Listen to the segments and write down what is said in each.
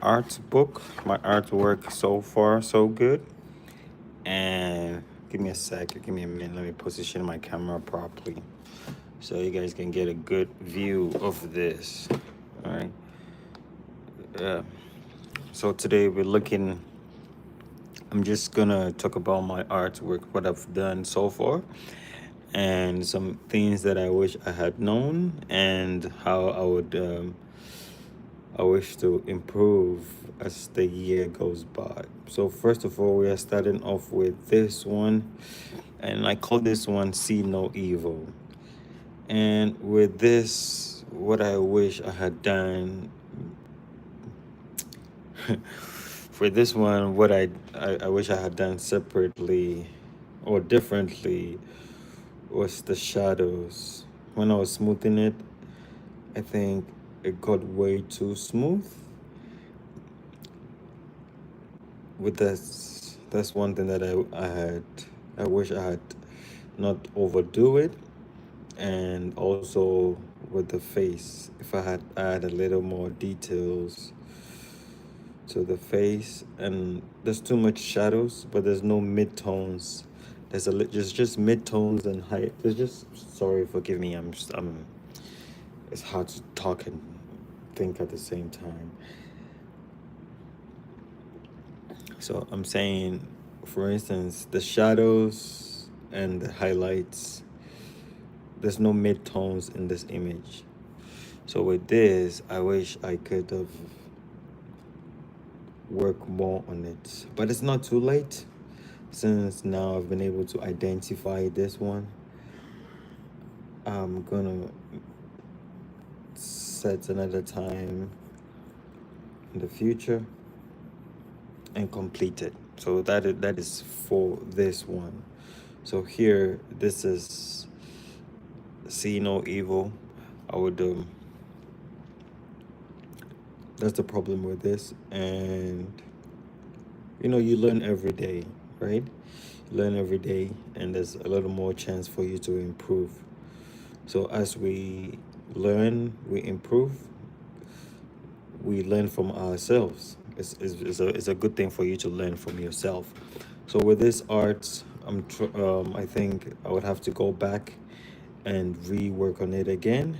art book, my artwork so far so good. And give me a sec, give me a minute. Let me position my camera properly so you guys can get a good view of this. All right. Yeah. So today we're looking. I'm just gonna talk about my artwork, what I've done so far, and some things that I wish I had known, and how I wish to improve as the year goes by. So first of all, we are starting off with this one, and I call this one "See No Evil." And with this, what I wish I had done for this one, what I wish I had done separately or differently was the shadows. When I was smoothing it, I think it got way too smooth. With this, that's one thing that I wish I had not overdo it. And also with the face, if I had add a little more details to the face, and there's too much shadows, but there's no mid-tones. There's just mid-tones and high. There's just, sorry, forgive me, I'm it's hard to talk and think at the same time. So I'm saying, for instance, the shadows and the highlights, there's no mid-tones in this image. So with this, I wish I could have worked more on it, but it's not too late since now I've been able to identify this one. I'm gonna set another time in the future and complete it. So that is for this one. So here, this is "See No Evil." I would that's the problem with this. And you learn every day, right? You learn every day, and there's a little more chance for you to improve. So as we learn, we improve, we learn from ourselves. It's a good thing for you to learn from yourself. So with this art, I think I would have to go back and rework on it again.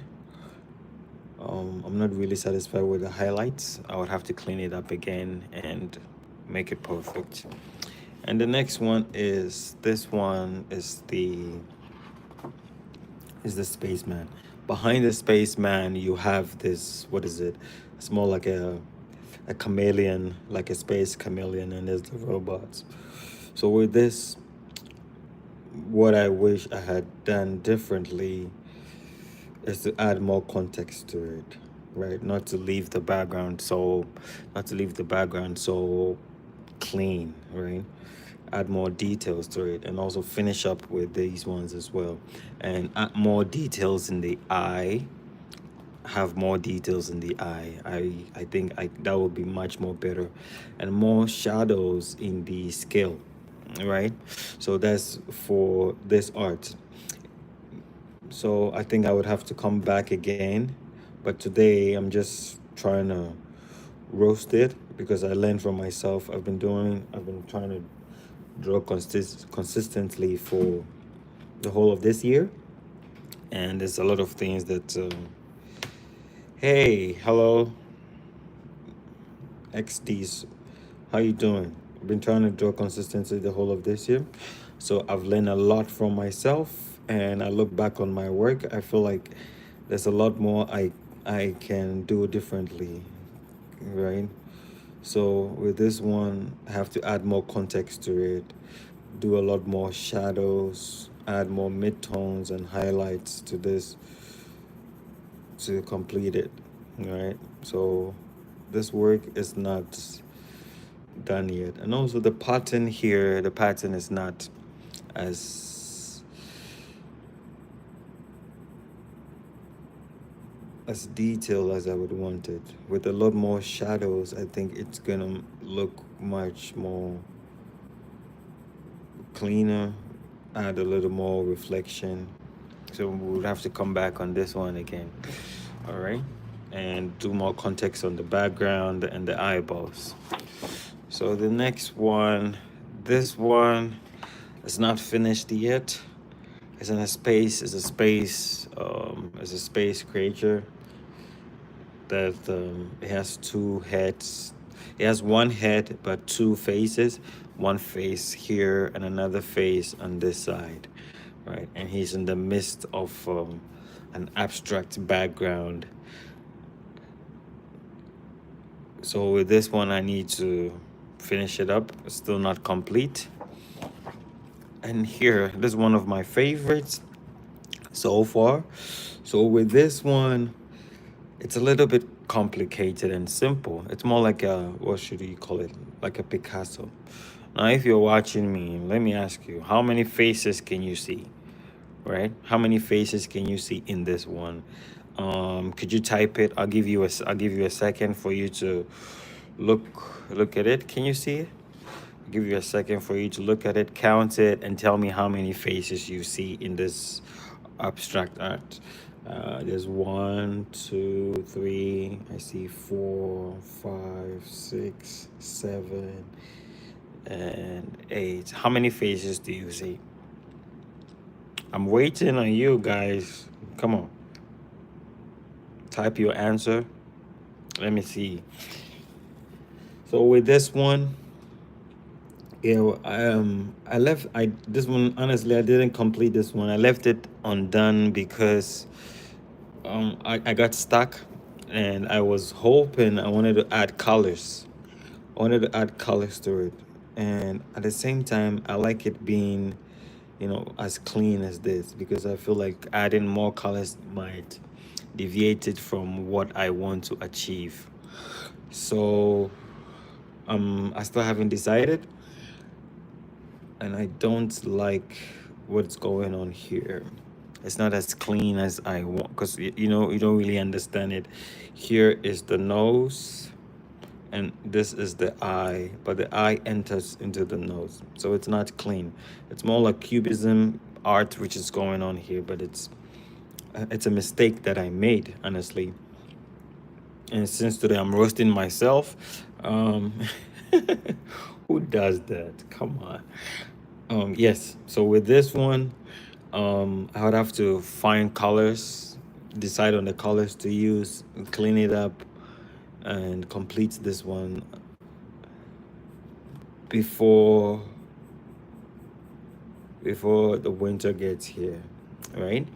I'm not really satisfied with the highlights. I would have to clean it up again and make it perfect. And the next one is this one is the spaceman. Behind the spaceman, you have this. What is it? It's more like a chameleon, like a space chameleon, and there's the robots. So with this, what I wish I had done differently is to add more context to it, right? Not to leave the background so clean, right? Add more details to it, and also finish up with these ones as well, and add more details in the eye. Have more details in the eye. I think that would be much more better, and more shadows in the scale, right? So that's for this art. So I think I would have to come back again, but today I'm just trying to roast it because I learned from myself. I've been trying to draw consistently for the whole of this year, and there's a lot of things that. Hey, hello, XDs, how you doing? I've been trying to draw consistency the whole of this year, so I've learned a lot from myself, and I look back on my work. I feel like there's a lot more I can do differently, right? So with this one, I have to add more context to it, do a lot more shadows, add more midtones and highlights to this to complete it, right? So this work is not done yet. And also the pattern here, the pattern is not as detailed as I would want it. With a lot more shadows, I think it's gonna look much more cleaner, add a little more reflection. So we would have to come back on this one again. All right. and do more context on the background and the eyeballs. So the next one, this one is not finished yet. It's in a space. It's a space. It's a space creature that it has two heads. It has one head but two faces. One face here and another face on this side, right? And he's in the midst of an abstract background. So with this one, I need to finish it up. It's still not complete. And here, this is one of my favorites so far. So with this one, it's a little bit complicated and simple. It's more like a, what should you call it? Like a Picasso. Now, if you're watching me, let me ask you, how many faces can you see? Right? How many faces can you see in this one? Could you type it? I'll give you a second for you to look at it. Can you see it? I'll give you a second for you to look at it, count it, and tell me how many faces you see in this abstract art. There's 1, 2, 3. I see 4, 5, 6, 7, and 8. How many faces do you see? I'm waiting on you guys. Come on. Type your answer. Let me see. So with this one, this one, honestly, I didn't complete this one. I left it undone because I got stuck, and I was hoping I wanted to add colors. I wanted to add colors to it, and at the same time, I like it being, as clean as this, because I feel like adding more colors might deviate it from what I want to achieve. So I still haven't decided, and I don't like what's going on here. It's not as clean as I want, because you don't really understand it. Here is the nose, and this is the eye, but the eye enters into the nose, so it's not clean. It's more like cubism art which is going on here, but it's a mistake that I made, honestly. And since today I'm roasting myself, who does that? Come on. Yes, so with this one, I would have to find colors, decide on the colors to use, clean it up, and complete this one before the winter gets here, right?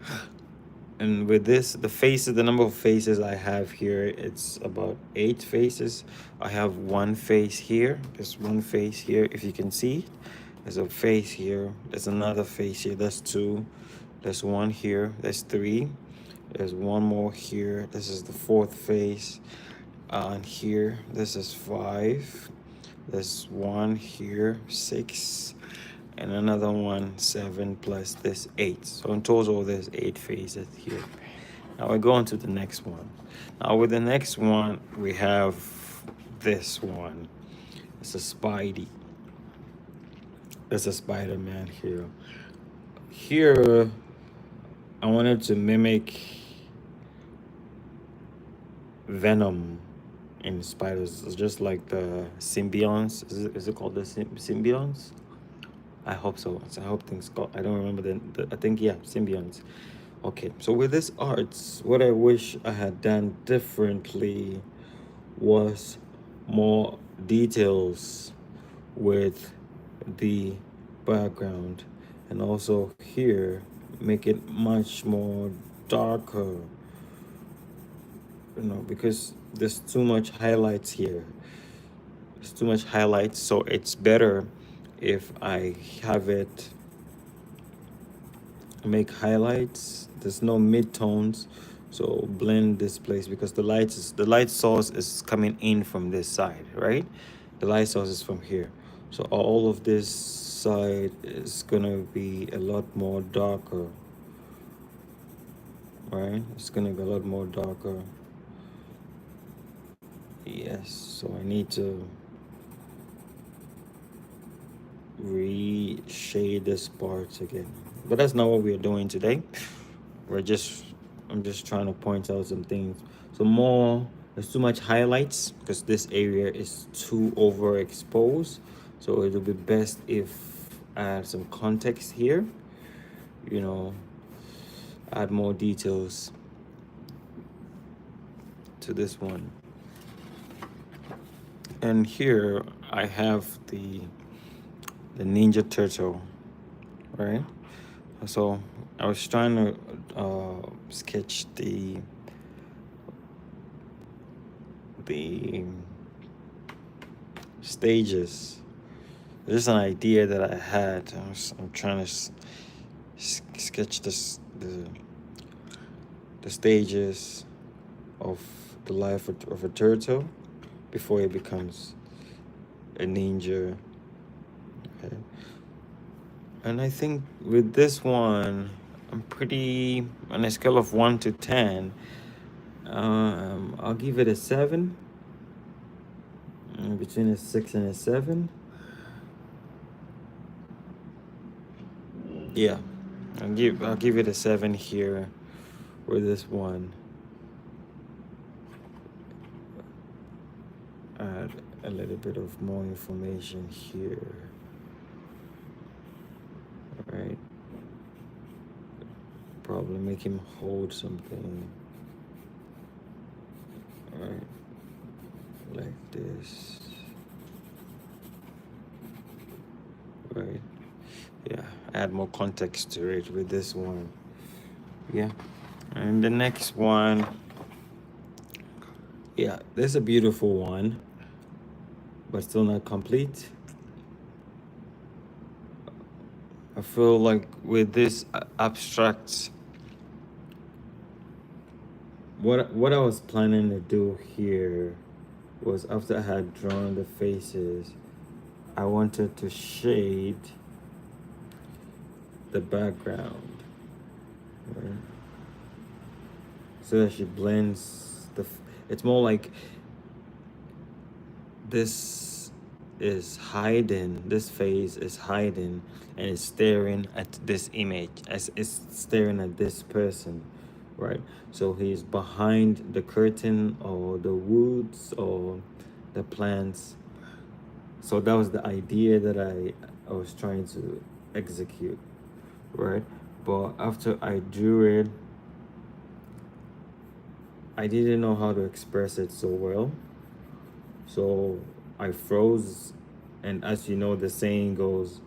And with this, the number of faces I have here, it's about 8 faces. I have one face here. There's one face here, if you can see. There's a face here. There's another face here. That's 2. There's one here. That's 3. There's one more here. This is the 4th face. And here, this is 5. There's one here, 6. And another one, 7, plus this 8. So in total, there's 8 faces here. Now we go on to the next one. Now with the next one, we have this one. It's a Spidey. There's a Spider-Man here. Here, I wanted to mimic Venom in spiders. It's just like the symbionts. Is it called the symbionts? I hope so. I hope things got. I don't remember I think, yeah, symbionts. Okay, so with this art, what I wish I had done differently was more details with the background, and also here make it much more darker, because there's too much highlights here. There's too much highlights, so it's better if I have it make highlights. There's no mid-tones, so blend this place, because the light source is coming in from this side, right? The light source is from here, so all of this side is gonna be a lot more darker, right? It's gonna be a lot more darker. Yes, so I need to reshade this part again, but that's not what we're doing today. I'm just trying to point out some things So more, there's too much highlights because this area is too overexposed. So it'll be best if I add some context here, you know, add more details to this one. And here I have the Ninja Turtle, right? So I was trying to sketch the stages. This is an idea that I had. I'm trying to sketch the stages of the life of a turtle before it becomes a ninja. Okay. And I think with this one, I'm pretty, on a scale of 1 to 10, I'll give it a 7. Between a 6 and a 7. Yeah, I'll give it a 7 here for this one. Add a little bit of more information here. All right. Probably make him hold something. All right. Like this. Right. Yeah, add more context to it with this one. Yeah. And the next one, yeah, this is a beautiful one, but still not complete. I feel like with this abstract, what I was planning to do here was, after I had drawn the faces, I wanted to shade the background, right? So that she blends it's more like this is hiding, this face is hiding and is staring at this image, as it's staring at this person, right? So he's behind the curtain or the woods or the plants. So that was the idea that I was trying to execute, right? But after I drew it, I didn't know how to express it so well. So I froze, and as you know, the saying goes,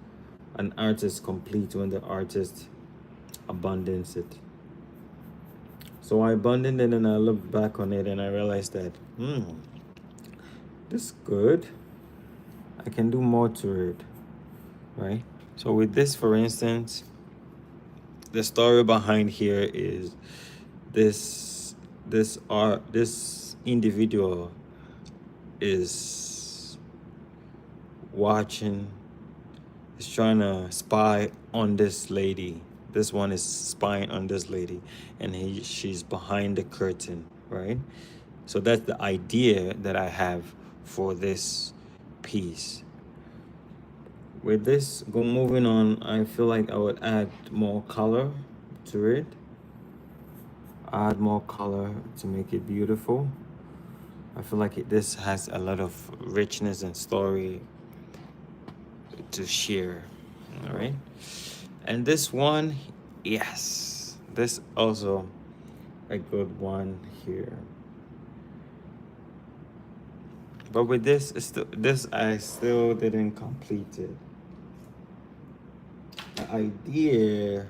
an artist complete when the artist abandons it. So I abandoned it, and I looked back on it and I realized that, this is good. I can do more to it, right? So with this, for instance, the story behind here is this individual is watching, is trying to spy on this lady. This one is spying on this lady, and she's behind the curtain, right? So that's the idea that I have for this piece. With this, moving on, I feel like I would add more color to it. Add more color to make it beautiful. I feel like this has a lot of richness and story to share. All right. And this one, yes, this also a good one here. But with this, I still didn't complete it. The idea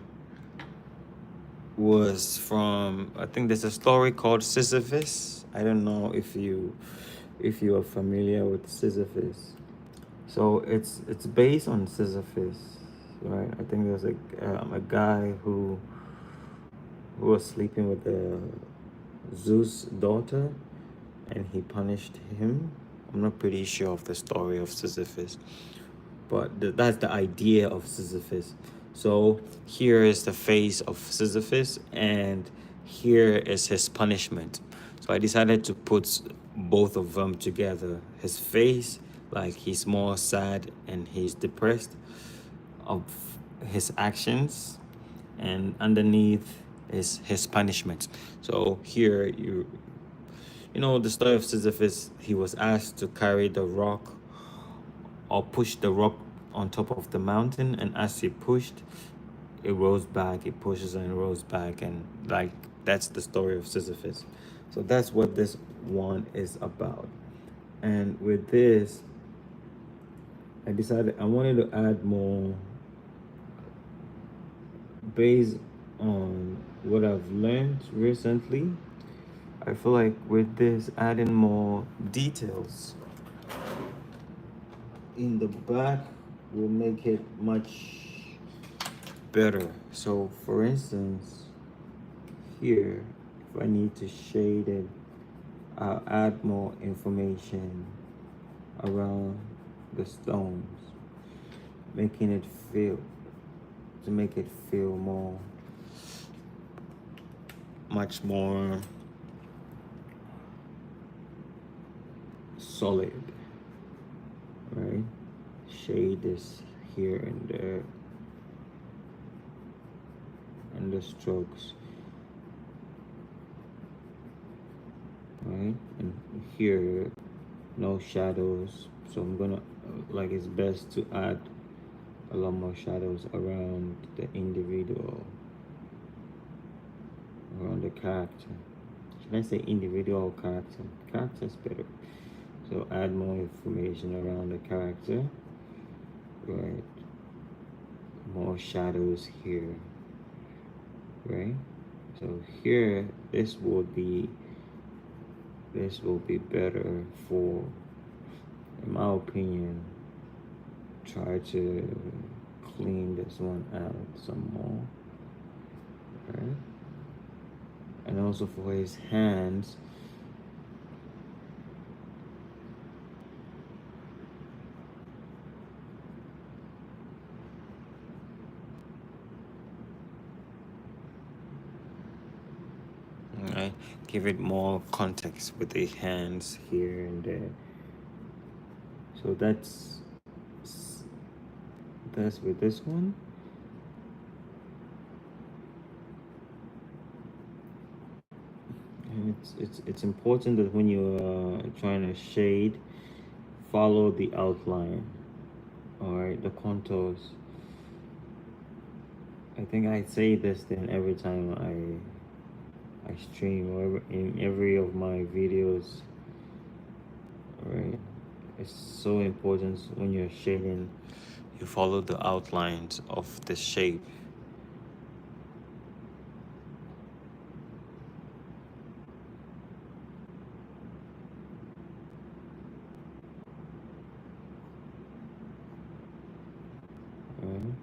was from, I think there's a story called Sisyphus. I don't know if you are familiar with Sisyphus. So it's based on Sisyphus, right? I think there's a guy who was sleeping with Zeus' daughter, and he punished him. I'm not pretty sure of the story of Sisyphus, but that's the idea of Sisyphus. So here is the face of Sisyphus, and here is his punishment. So I decided to put both of them together. His face, like he's more sad and he's depressed of his actions, and underneath is his punishment. So here You know, the story of Sisyphus, he was asked to carry the rock or push the rock on top of the mountain, and as he pushed, it rose back, it pushes and it rolls back, and like that's the story of Sisyphus. So that's what this one is about. And with this, I decided I wanted to add more based on what I've learned recently. I feel like with this, adding more details in the back will make it much better. So for instance, here, if I need to shade it, I'll add more information around the stones, making it feel, to make it feel more, much more solid, right? Shade this here and there, and the strokes, right? And here, no shadows. So I'm gonna, like it's best to add a lot more shadows around the individual, around the character. Should I say individual or character? Character's better. So add more information around the character, right? More shadows here, right? So here, this will be better for, in my opinion, try to clean this one out some more, right? And also for his hands, right? Give it more context with the hands here and there. So that's with this one. And it's important that when you're trying to shade, follow the outline. All right, the contours. I think I say this thing every time I stream or in every of my videos. All right, it's so important when you're shading, you follow the outlines of the shape. All right.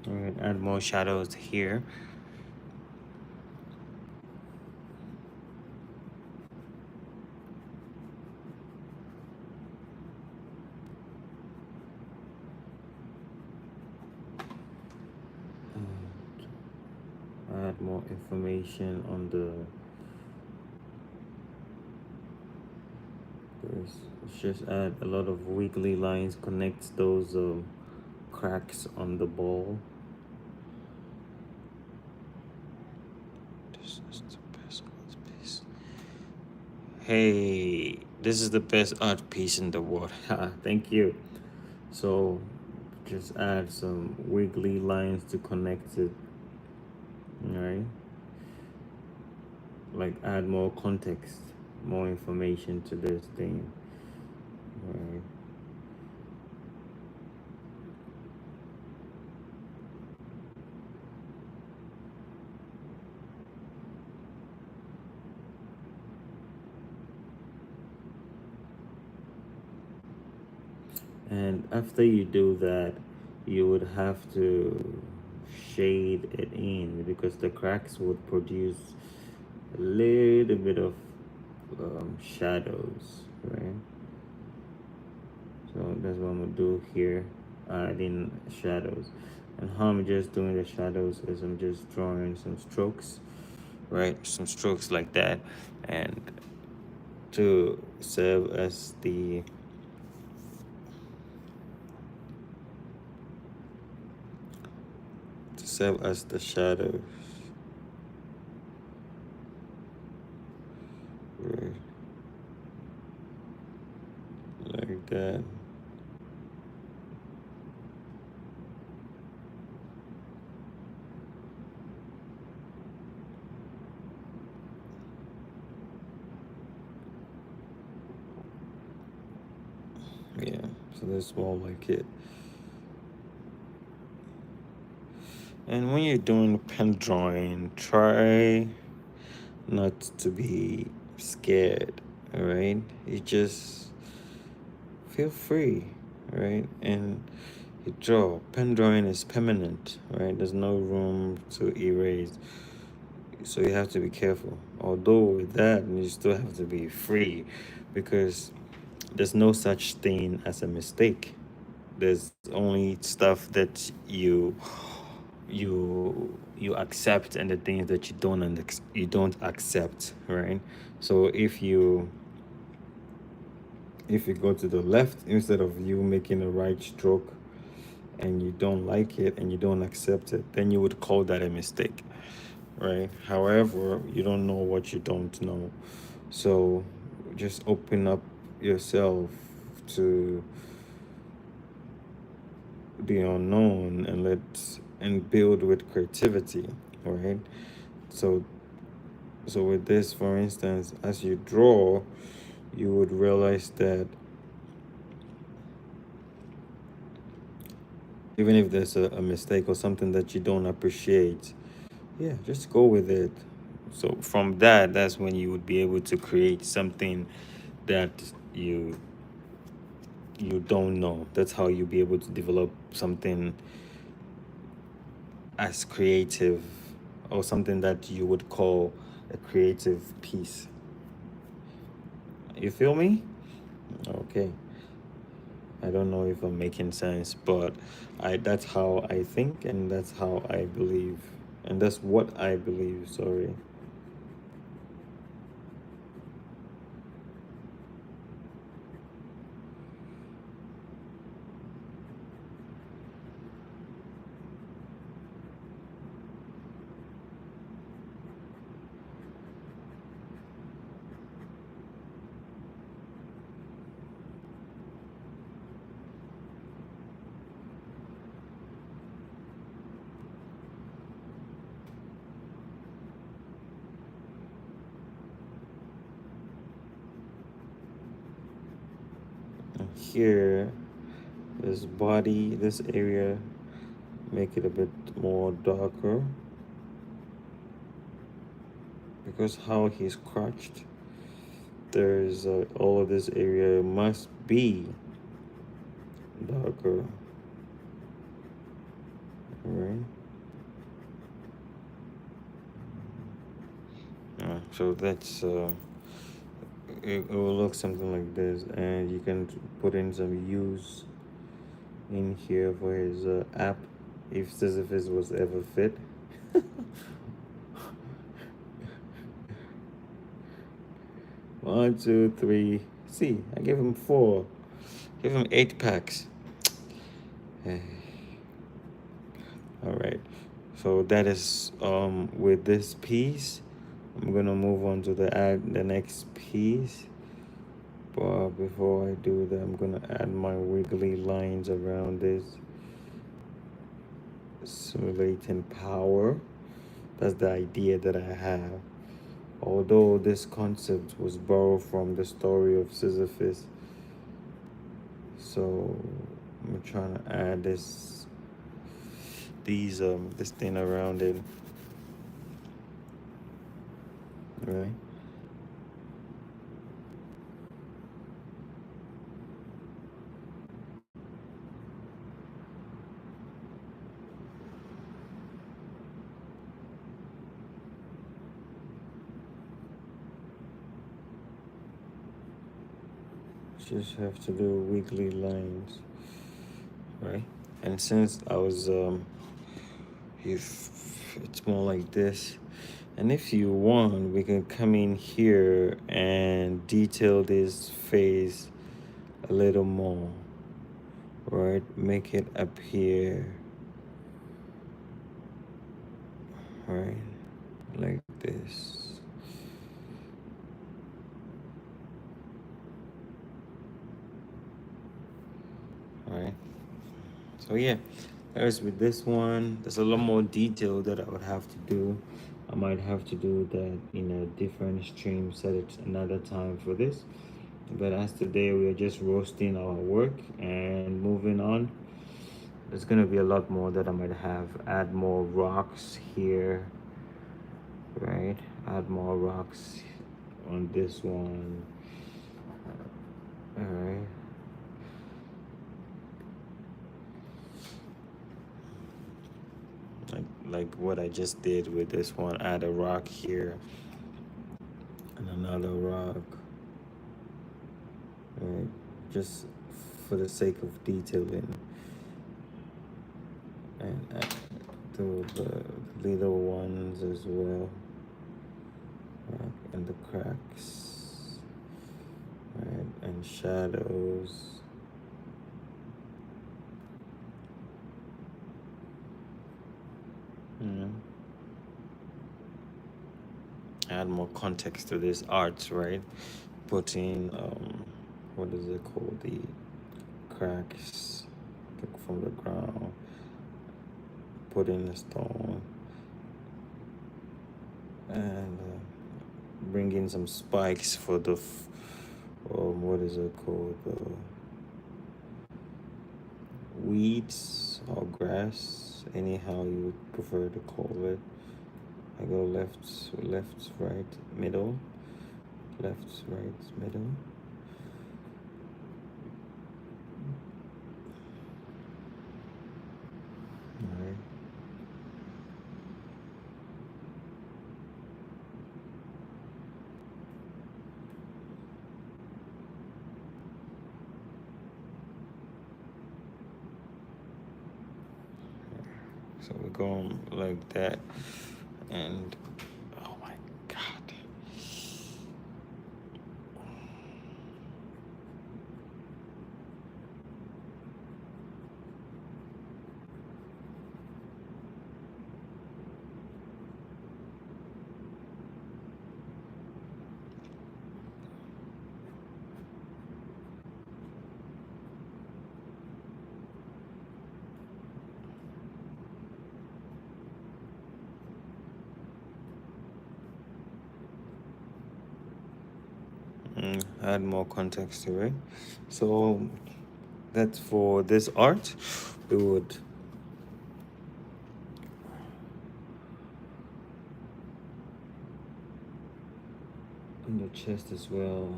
All right, add more shadows here. Add more information on the, let's just add a lot of wiggly lines, connects those cracks on the ball. This is the best art piece. Hey, this is the best art piece in the world. Thank you. So just add some wiggly lines to connect it. All right, like add more context, more information to this thing. All right. And after you do that, you would have to shade it in, because the cracks would produce a little bit of shadows, right? So that's what I'm gonna do here, adding shadows. And how I'm just doing the shadows is I'm just drawing some strokes, right? Some strokes like that, and to serve as the shadows, right? Like that. Yeah, so that's more like it. And when you're doing pen drawing, try not to be scared, all right? You just feel free, right? And you draw. Pen drawing is permanent, right? There's no room to erase. So you have to be careful. Although with that, you still have to be free, because there's no such thing as a mistake. There's only stuff that you accept, and the things that you don't accept, right? So if you go to the left instead of you making a right stroke, and you don't like it and you don't accept it, then you would call that a mistake, right? However, you don't know what you don't know. So just open up yourself to the unknown, and build with creativity, right? So so with this, for instance, as you draw, you would realize that even if there's a mistake or something that you don't appreciate, yeah, just go with it. So from that, that's when you would be able to create something that you you don't know. That's how you'll be able to develop something as creative, or something that you would call a creative piece. You feel me? Okay. I don't know if I'm making sense, but I that's how I think, and that's how I believe. And that's what I believe, sorry. And here, this body, this area, make it a bit more darker, because how he's crouched, there's all of this area must be darker, right? So that's it will look something like this, and you can put in some use in here for his app, if Sisyphus was ever fit. 1, 2, 3. See, I gave him 4. Give him 8 packs. All right. So that is with this piece. I'm gonna move on to the next piece. But before I do that, I'm gonna add my wiggly lines around this, simulating power. That's the idea that I have. Although this concept was borrowed from the story of Sisyphus, so I'm trying to add this thing around it, right? just have to do wiggly lines, right? And since I was if it's more like this, and if you want, we can come in here and detail this face a little more, right? Make it appear, right, like this. All right. So yeah, there's with this one. There's a lot more detail that I would have to do. I might have to do that in a different stream, set it another time for this. But as today we are just roasting our work and moving on. There's gonna be a lot more that I might have. Add more rocks here, right? Add more rocks on this one. All right. Like what I just did with this one. Add a rock here and another rock. Right, just for the sake of detailing, and do the little ones as well, right, and the cracks, right, and shadows. Mm. Add more context to this art, right? Putting what is it called, the cracks from the ground, putting the stone, and bring in some spikes for the what is it called, weeds or grass, anyhow you would prefer to call it. I go left, right, middle, left, right, middle. All right. So we're going like that, and oh my god, add more context to it. So that's for this art. We would in the chest as well,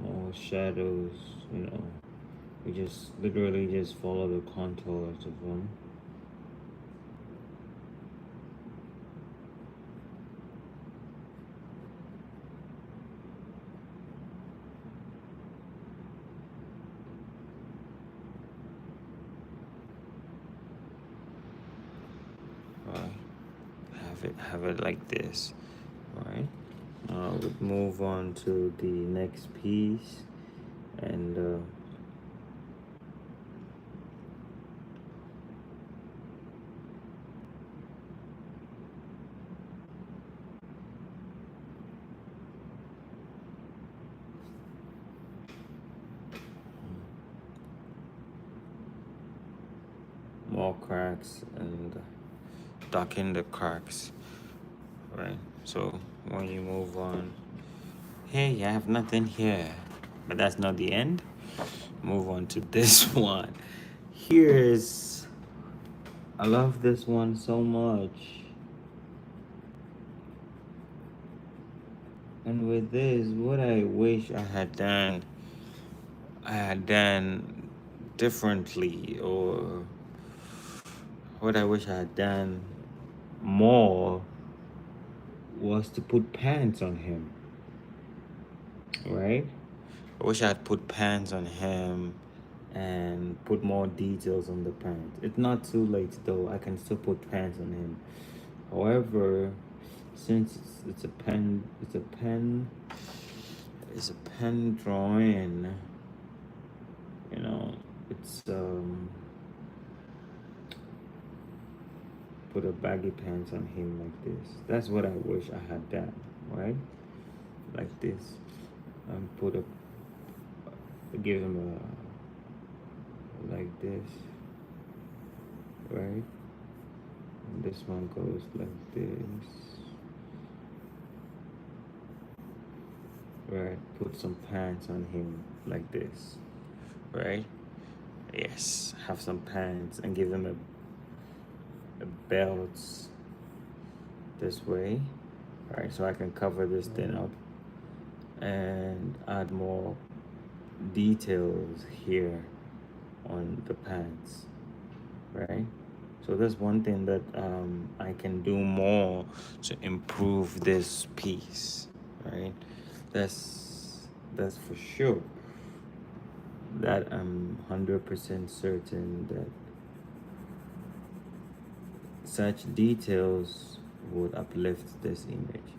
more shadows, you know. We just literally just follow the contours of them. Right. Have it like this. Right. We'll move on to the next piece, and more cracks and darken the cracks, right? So when you move on, hey, I have nothing here, but that's not the end. Move on to this one. Here's, I love this one so much. And with this, what I wish I had done differently, or what I wish I had done more, was to put pants on him, right? I wish I had put pants on him and put more details on the pants. It's not too late though. I can still put pants on him. However, since it's a pen, it's a pen drawing. You know, it's put a baggy pants on him like this. That's what I wish I had done, right? Like this, and put a give him a like this, right? And this one goes like this, right? Put some pants on him like this, right? Yes, have some pants and give him a belt this way, right? So I can cover this thing up and add more details here on the pants, right? So that's one thing that I can do more to improve this piece, right? That's for sure. That I'm 100% certain that such details would uplift this image.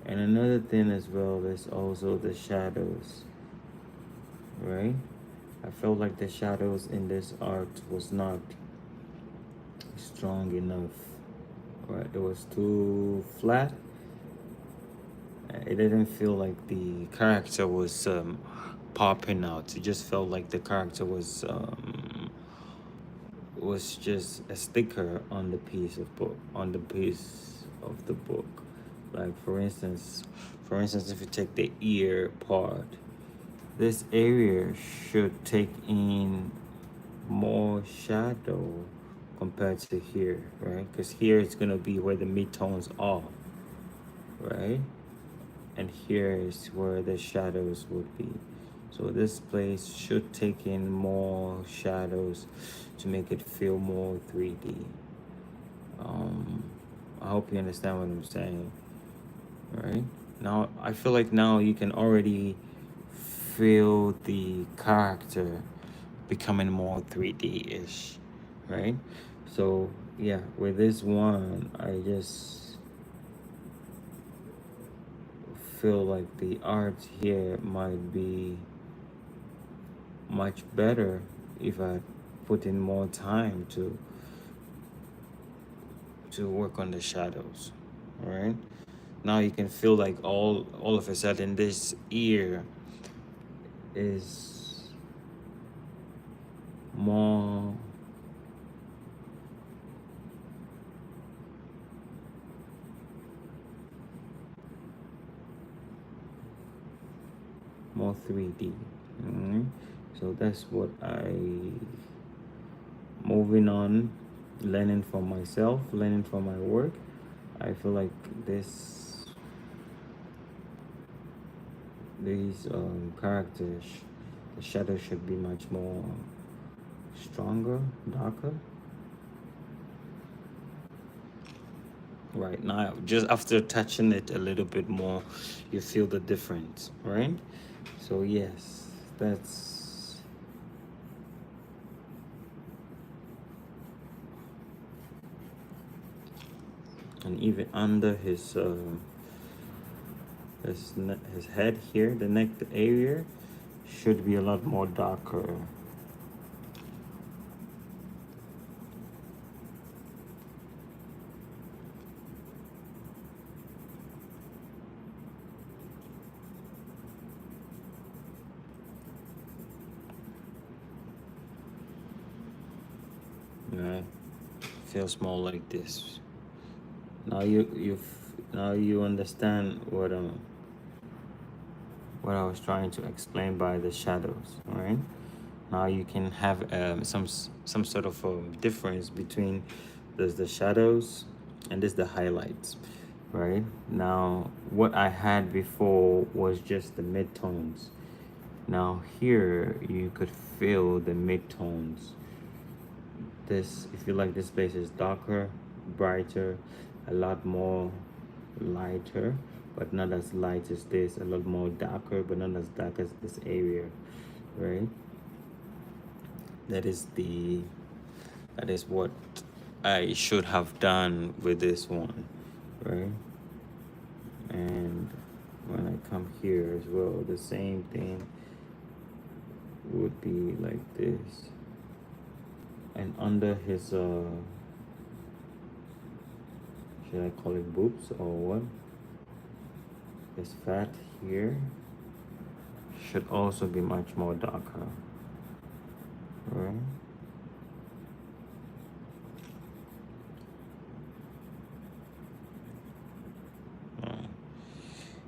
And another thing as well is also the shadows, right? I felt like the shadows in this art was not strong enough, right? It was too flat. It didn't feel like the character was popping out. It just felt like the character was just a sticker on the piece of book, on the piece of the book. Like for instance, if you take the ear part, this area should take in more shadow compared to here, right? Because here it's gonna be where the midtones are, right? And here is where the shadows would be. So this place should take in more shadows to make it feel more 3D. I hope you understand what I'm saying, right? Now, I feel like now you can already feel the character becoming more 3D-ish, right? So yeah, with this one, I just feel like the art here might be much better if I put in more time to work on the shadows. All right, now you can feel like all of a sudden this ear is more more 3D. So that's what I moving on, learning from myself, learning from my work. I feel like these characters, the shadow should be much more stronger, darker. Right now, just after touching it a little bit more, you feel the difference, right? So yes, that's and even under his head here, the neck area should be a lot more darker. Right? Feels more like this. Now you understand what I was trying to explain by the shadows, right? Now you can have some sort of difference between the shadows and the highlights, right? Now what I had before was just the midtones. Now here you could feel the midtones. This, if you like, this place is darker, brighter, a lot more lighter, but not as light as this, a lot more darker, but not as dark as this area, right? That is the that is what I should have done with this one, right? And when I come here as well, the same thing would be like this. And under his should I call it boobs or what? His fat here should also be much more darker, right?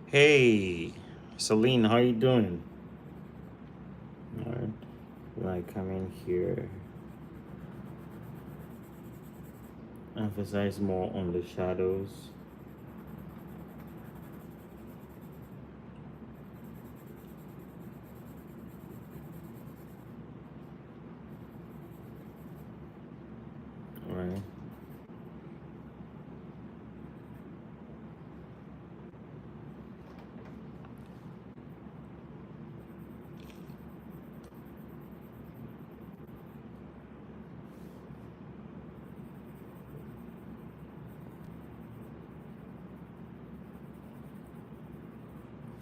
Hey, Celine, how you doing? All right, when I come in here, emphasize more on the shadows. Right.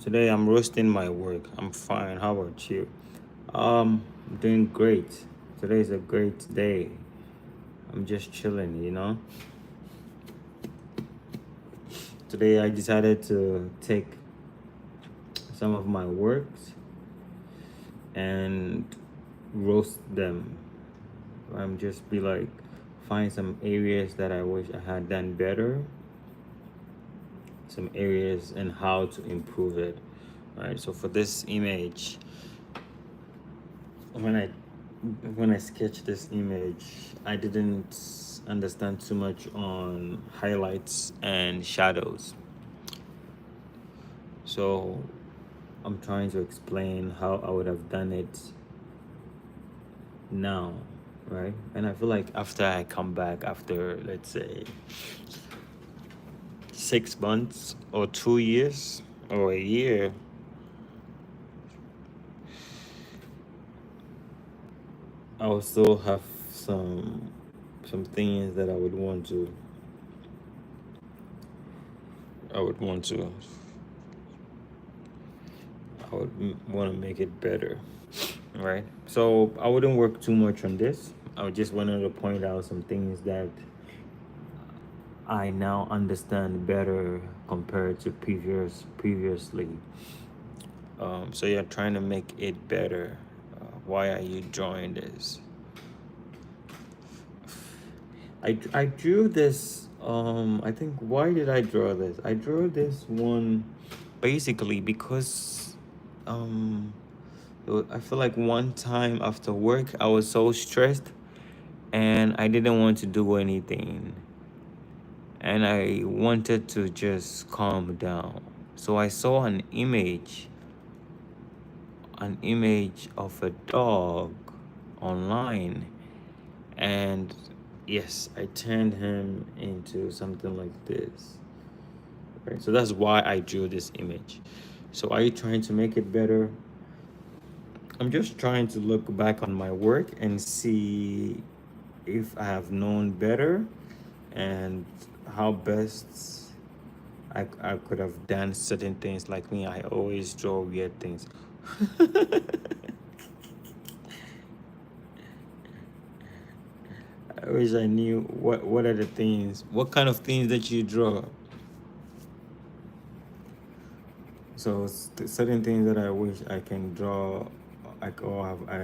Today I'm roasting my work. I'm fine. How about you? I'm doing great. Today is a great day. I'm just chilling, you know. Today I decided to take some of my works and roast them. I'm just be like, find some areas that I wish I had done better, some areas and how to improve it. Right. So for this image, when I sketched this image, I didn't understand too much on highlights and shadows. So I'm trying to explain how I would have done it now, right? And I feel like after I come back after, let's say, 6 months or 2 years or a year, I will still have some things that I would want to I would want to I would want to make it better, right? So I wouldn't work too much on this. I just wanted to point out some things that I now understand better compared to previously. So you're trying to make it better. Why are you drawing this? I drew this. I think, why did I draw this? I drew this one basically because I feel like one time after work I was so stressed and I didn't want to do anything, and I wanted to just calm down. So I saw an image of a dog online, and yes, I turned him into something like this. Right? So that's why I drew this image. So are you trying to make it better? I'm just trying to look back on my work and see if I have known better and how best I could have done certain things. Like me, I always draw weird things. I wish I knew what are the things, what kind of things that you draw. So certain things that I wish I can draw, I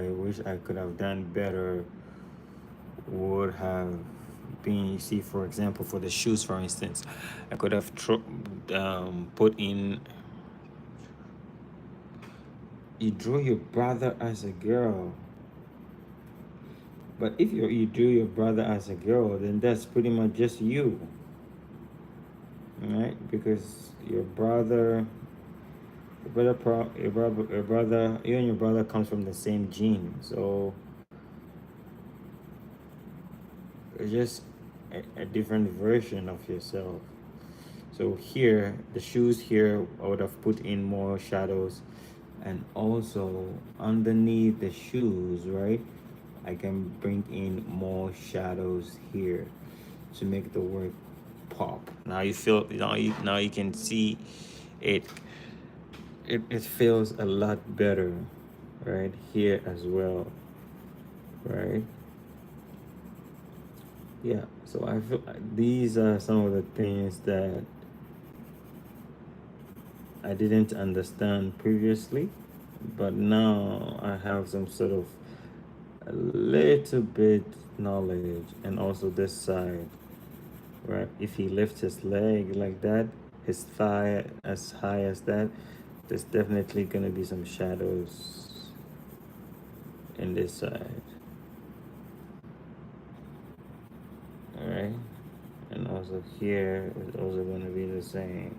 wish I could have done better would have been, you see, for example, for the shoes, for instance, I could have put in, you drew your brother as a girl. But if you drew your brother as a girl, then that's pretty much just you, right? Because you and your brother comes from the same gene, so it's just a different version of yourself. So here, the shoes here, I would have put in more shadows, and also underneath the shoes, right? I can bring in more shadows here to make the work pop. Now you feel, now you can see it. It feels a lot better, right here as well, right? Yeah. So I feel these are some of the things that I didn't understand previously, but now I have some sort of a little bit knowledge. And also this side, right? If he lifts his leg like that, his thigh as high as that, there's definitely gonna be some shadows in this side, all right? And also here is also gonna be the same.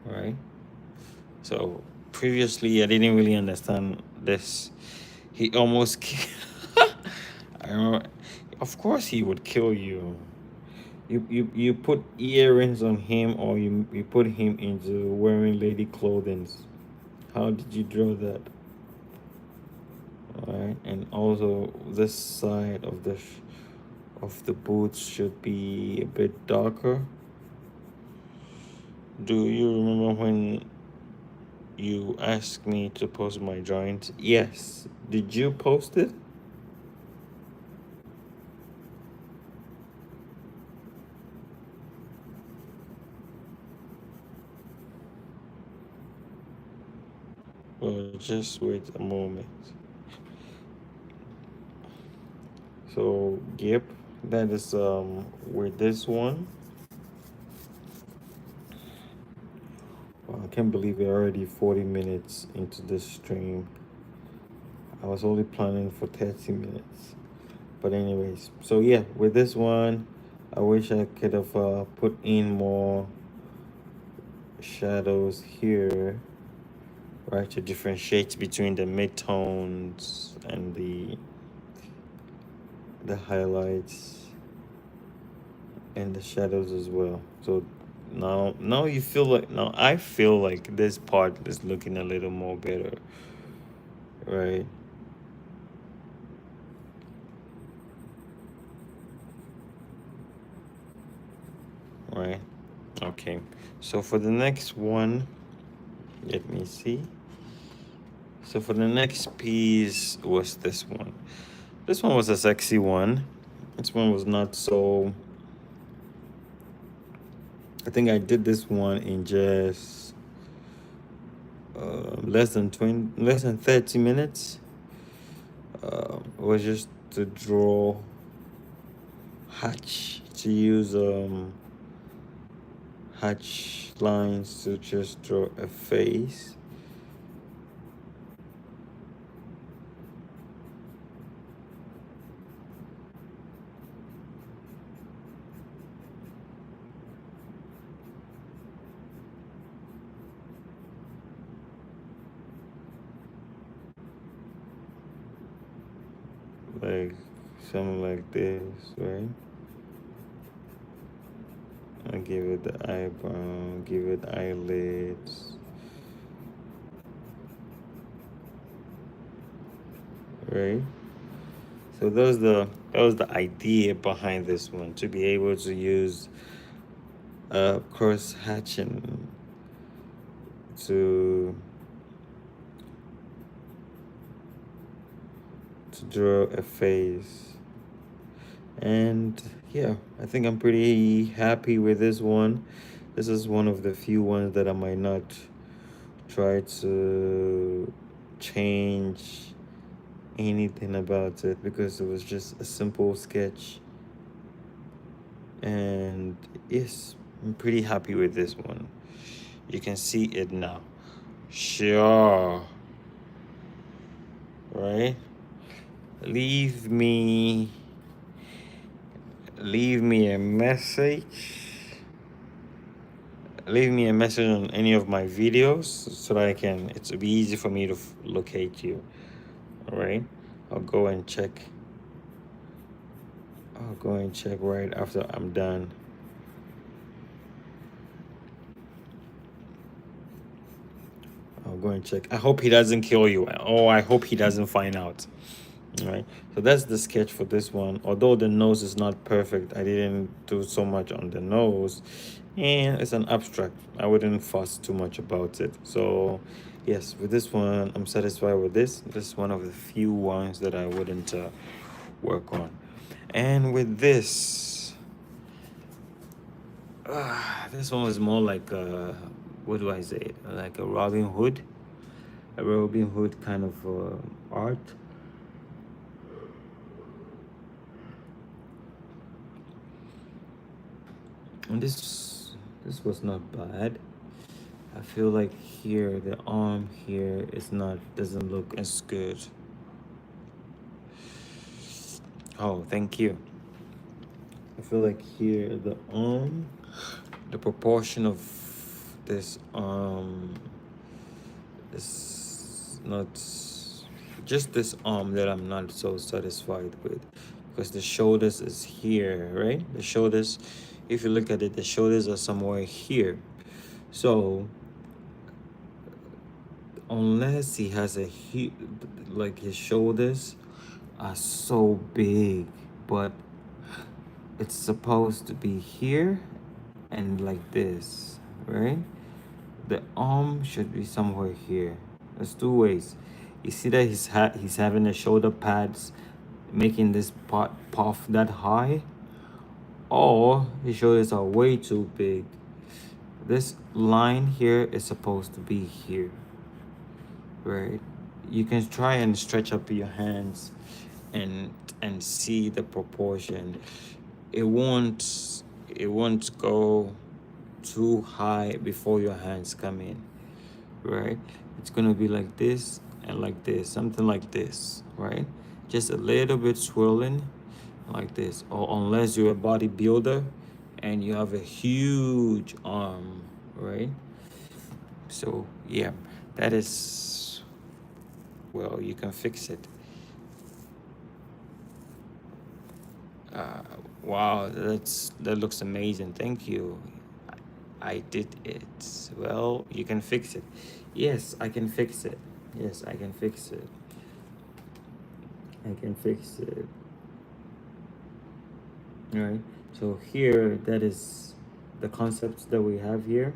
Right. So previously, I didn't really understand this. He almost, I remember, of course, he would kill you. You put earrings on him, or you put him into wearing lady clothing. How did you draw that? All right, and also this side of of the boots should be a bit darker. Do you remember when you asked me to post my drawings? Yes. Did you post it? Well, just wait a moment. So, yep, that is with this one. Well, I can't believe we're already 40 minutes into this stream. I was only planning for 30 minutes. But anyways, so yeah, with this one, I wish I could have put in more shadows here, right, to differentiate between the midtones and the highlights and the shadows as well. So now you feel like, now I feel like this part is looking a little more better, right? Right. Okay. So for the next one, let me see. So for the next piece was this one. This one was a sexy one. This one was not so. I think I did this one in just less than 30 minutes. It was just to draw hatch, to use hatch lines to just draw a face. Like something like this, right? I give it the eyebrow, give it eyelids, right? So that was the idea behind this one, to be able to use cross hatching to draw a face. And yeah, I think I'm pretty happy with this one. This is one of the few ones that I might not try to change anything about it, because it was just a simple sketch. And yes, I'm pretty happy with this one. You can see it now. Sure. Right? Leave me leave me a message. leave me a message on any of my videos so that it'll be easy for me to locate you. All right, I'll go and check. I'll go and check right after I'm done. I'll go and check. I hope he doesn't kill you. Oh, I hope he doesn't find out. All right, so that's the sketch for this one. Although the nose is not perfect, I didn't do so much on the nose, and it's an abstract. I wouldn't fuss too much about it. So yes, with this one, I'm satisfied with this. This is one of the few ones that I wouldn't work on. And with this this one was more like what do I say, like a Robin Hood kind of art. And this was not bad. I feel like here the arm here doesn't look as good. Oh, thank you. I feel like here the arm, the proportion of this arm is not, just this arm that I'm not so satisfied with, because the shoulders is here, right? The shoulders, if you look at it, the shoulders are somewhere here. So unless he has like his shoulders are so big, but it's supposed to be here and like this, right? The arm should be somewhere here. There's two ways. You see that he's having the shoulder pads making this part puff that high, or his shoulders are way too big. This line here is supposed to be here, right? You can try and stretch up your hands and see the proportion. It won't go too high before your hands come in, right? It's gonna be like this and like this, something like this, right? Just a little bit swirling like this. Or unless you're a bodybuilder and you have a huge arm, right? So yeah, that is, well, you can fix it. Wow, that looks amazing. Thank you. I did it. Well, you can fix it. Yes, I can fix it. Yes, I can fix it. I can fix it. All right. So here, that is the concepts that we have here,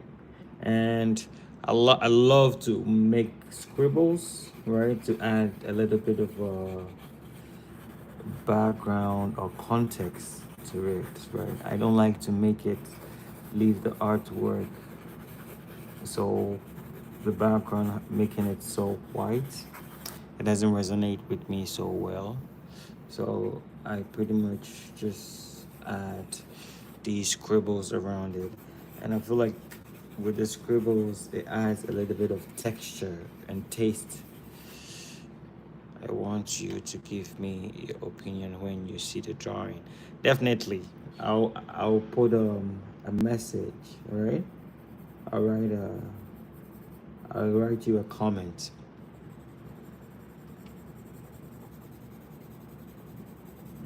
and I love to make scribbles, right, to add a little bit of background or context to it, right? I don't like to make it leave the artwork, so the background making it so white, it doesn't resonate with me so well. So I pretty much just add these scribbles around it, and I feel like with the scribbles it adds a little bit of texture and taste. I want you to give me your opinion when you see the drawing. Definitely, I'll put a message. All right, I'll write I'll write you a comment.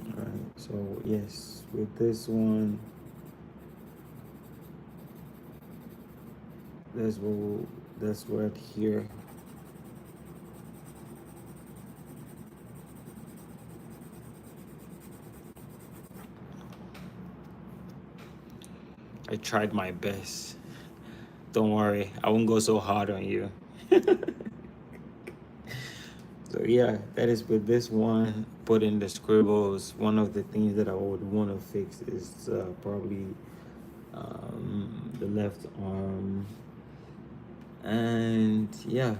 All right. So yes, with this one, that's right here. I tried my best. Don't worry, I won't go so hard on you. So yeah, that is with this one. Put in the scribbles. One of the things that I would want to fix is probably the left arm, and yeah,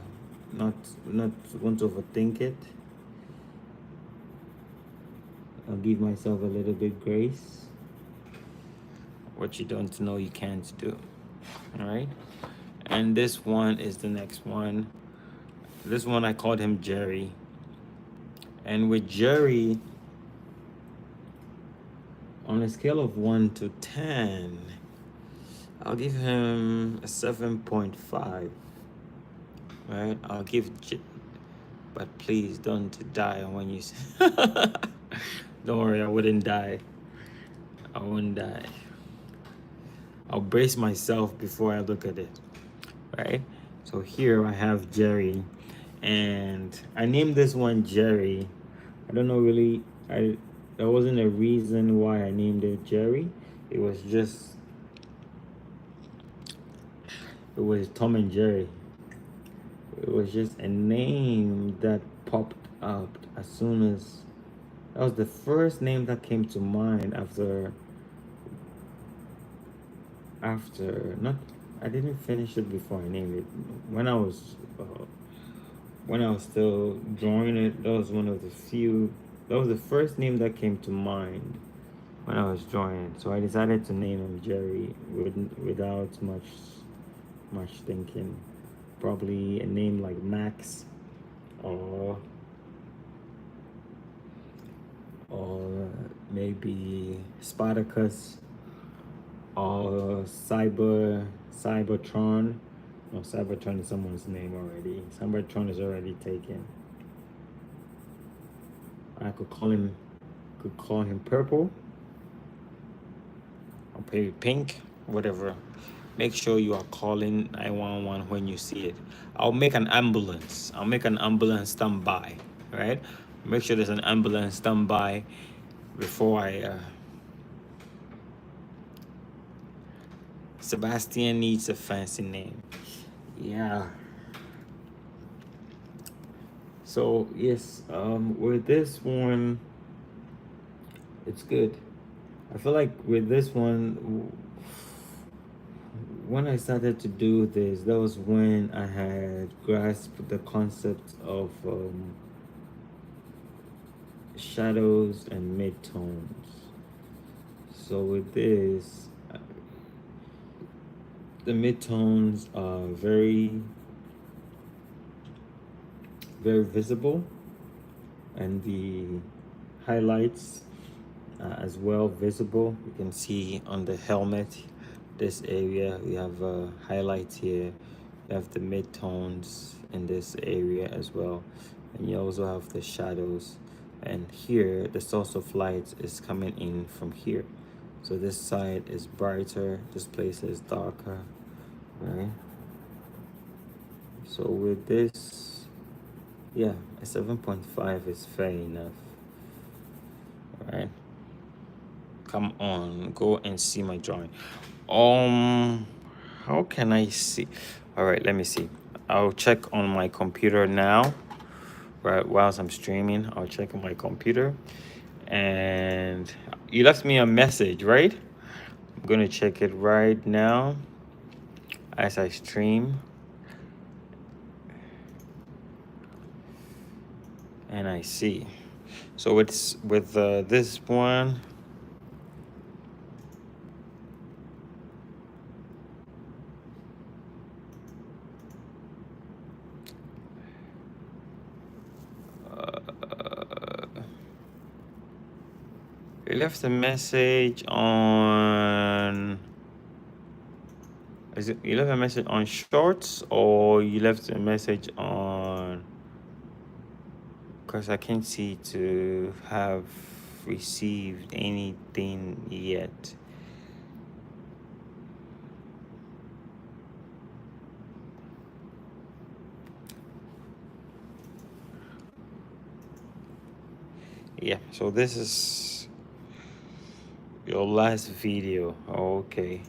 not want to overthink it. I'll give myself a little bit grace. What you don't know, you can't do. All right. And this one is the next one. This one I called him Jerry. And with Jerry, on a scale of 1 to 10, I'll give him a 7.5. Right? I'll give but please don't die when you don't worry, I wouldn't die. I won't die. I'll brace myself before I look at it. Right? So here I have Jerry, and I named this one Jerry. I don't know really. There wasn't a reason why I named it Jerry. It was just it was Tom and Jerry. It was just a name that popped up as soon as that was the first name that came to mind after not I didn't finish it before I named it. When I was still drawing it, that was one of the few. That was the first name that came to mind when I was drawing it. So I decided to name him Jerry without much thinking. Probably a name like Max, or maybe Spartacus, or Cybertron. No, Cybertron is someone's name already. Cybertron is already taken. I could call him Purple, or maybe Pink, whatever. Make sure you are calling 911 when you see it. I'll make an ambulance. I'll make an ambulance standby, right? Make sure there's an ambulance standby before I. Sebastian needs a fancy name. Yeah. So yes, with this one, it's good. I feel like with this one, when I started to do this, that was when I had grasped the concept of shadows and midtones. So with this, the midtones are very visible, and the highlights as well visible. You can see on the helmet, this area, we have highlights here. You have the midtones in this area as well, and you also have the shadows. And here, the source of light is coming in from here. So this side is brighter, this place is darker, right? So with this, yeah, a 7.5 is fair enough. All right. Come on, go and see my drawing. How can I see? All right, let me see. I'll check on my computer now. Right, whilst I'm streaming, I'll check on my computer. And you left me a message, right? I'm gonna check it right now as I stream. And I see. So it's with this one. You left a message on. Is it you left a message on Shorts, or you left a message on? Because I can't see to have received anything yet. Yeah, so this is your last video. Okay.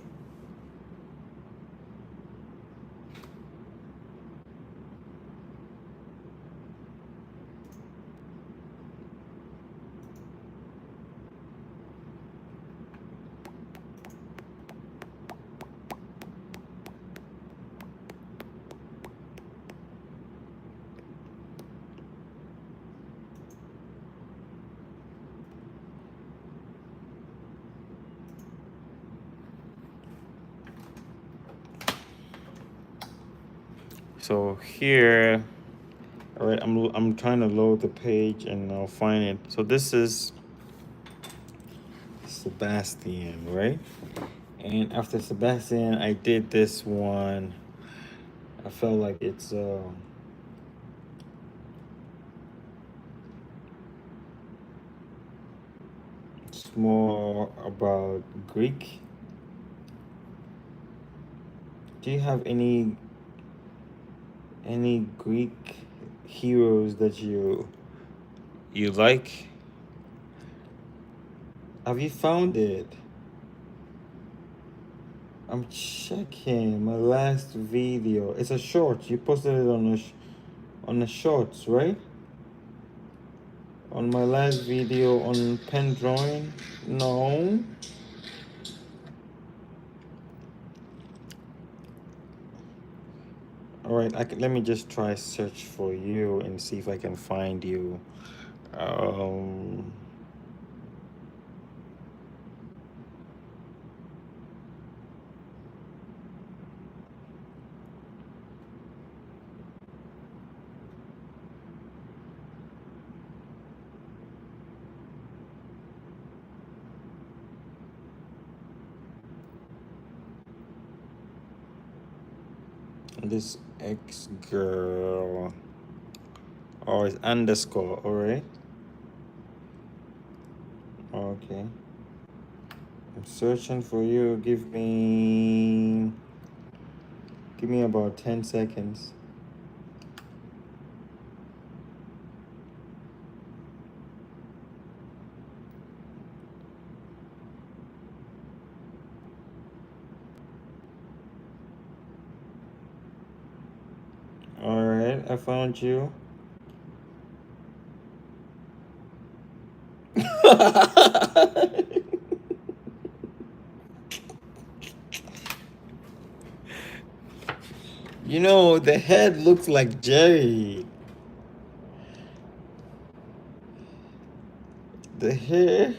So here, all right, I'm trying to load the page and I'll find it. So this is Sebastian, right? And after Sebastian, I did this one. I felt like it's more about Greek. Do you have any Greek heroes that you like? Have you found it? I'm checking my last video. It's a short. You posted it on the shorts, right? On my last video on pen drawing. No. All right. Let me just try search for you and see if I can find you. Um. This ex girl. Oh, it's underscore. All right. Okay. I'm searching for you. Give me about 10 seconds. All right, I found you. You know, the head looks like Jerry. The hair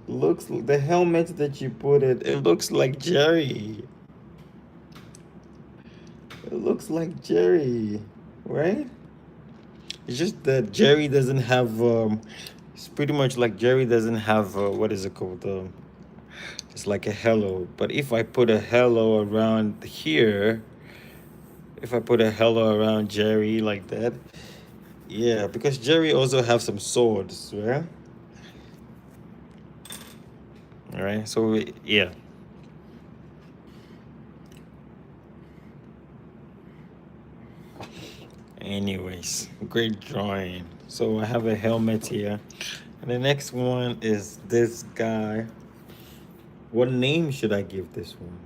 the helmet that you put it looks like Jerry. It looks like Jerry, right? It's just that Jerry doesn't have it's pretty much like Jerry doesn't have what is it called? It's like a hello. But if I put a hello around here, if I put a hello around Jerry like that, yeah, because Jerry also have some swords, right? All right. So yeah. Anyways, great drawing. So I have a helmet here. And the next one is this guy. What name should I give this one?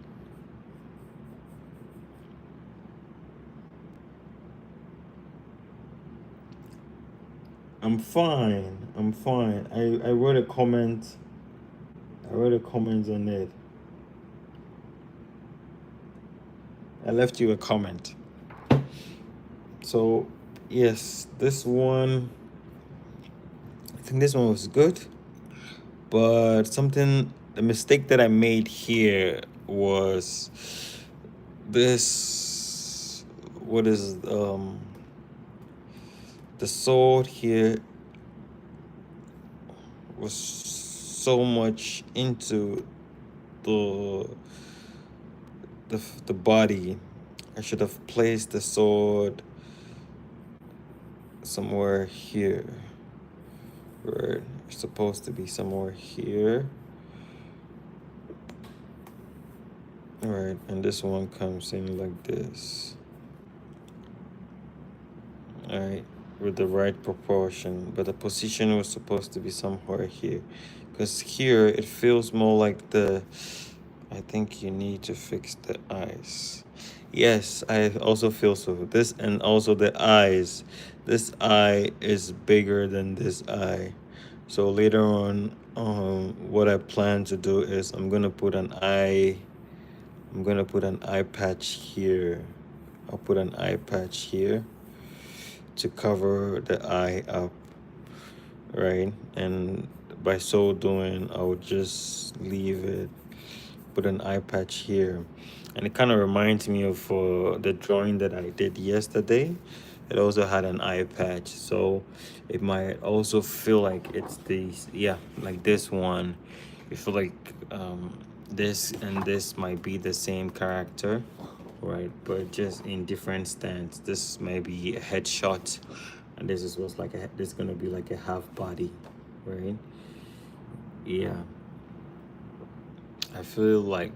I'm fine. I'm fine. I wrote a comment. I wrote a comment on it. I left you a comment. So yes, this one, I think this one was good. But the mistake that I made here was this, what is, the sword here was so much into the, the body. I should have placed the sword somewhere here. Right, it's supposed to be somewhere here. All right, and this one comes in like this. All right, with the right proportion, but the position was supposed to be somewhere here, because here it feels more like I think you need to fix the eyes. Yes, I also feel so. This and also the eyes. This eye is bigger than this eye. So later on, what I plan to do is I'm gonna put an eye patch here. I'll put an eye patch here to cover the eye up, right? And by so doing, I would just leave it, put an eye patch here. And it kind of reminds me of the drawing that I did yesterday. It also had an eye patch, so it might also feel like it's these, yeah, like this one. You feel like this and this might be the same character, right? But just in different stands. This may be a headshot, and this is what's like this is gonna be like a half body, right? Yeah, I feel like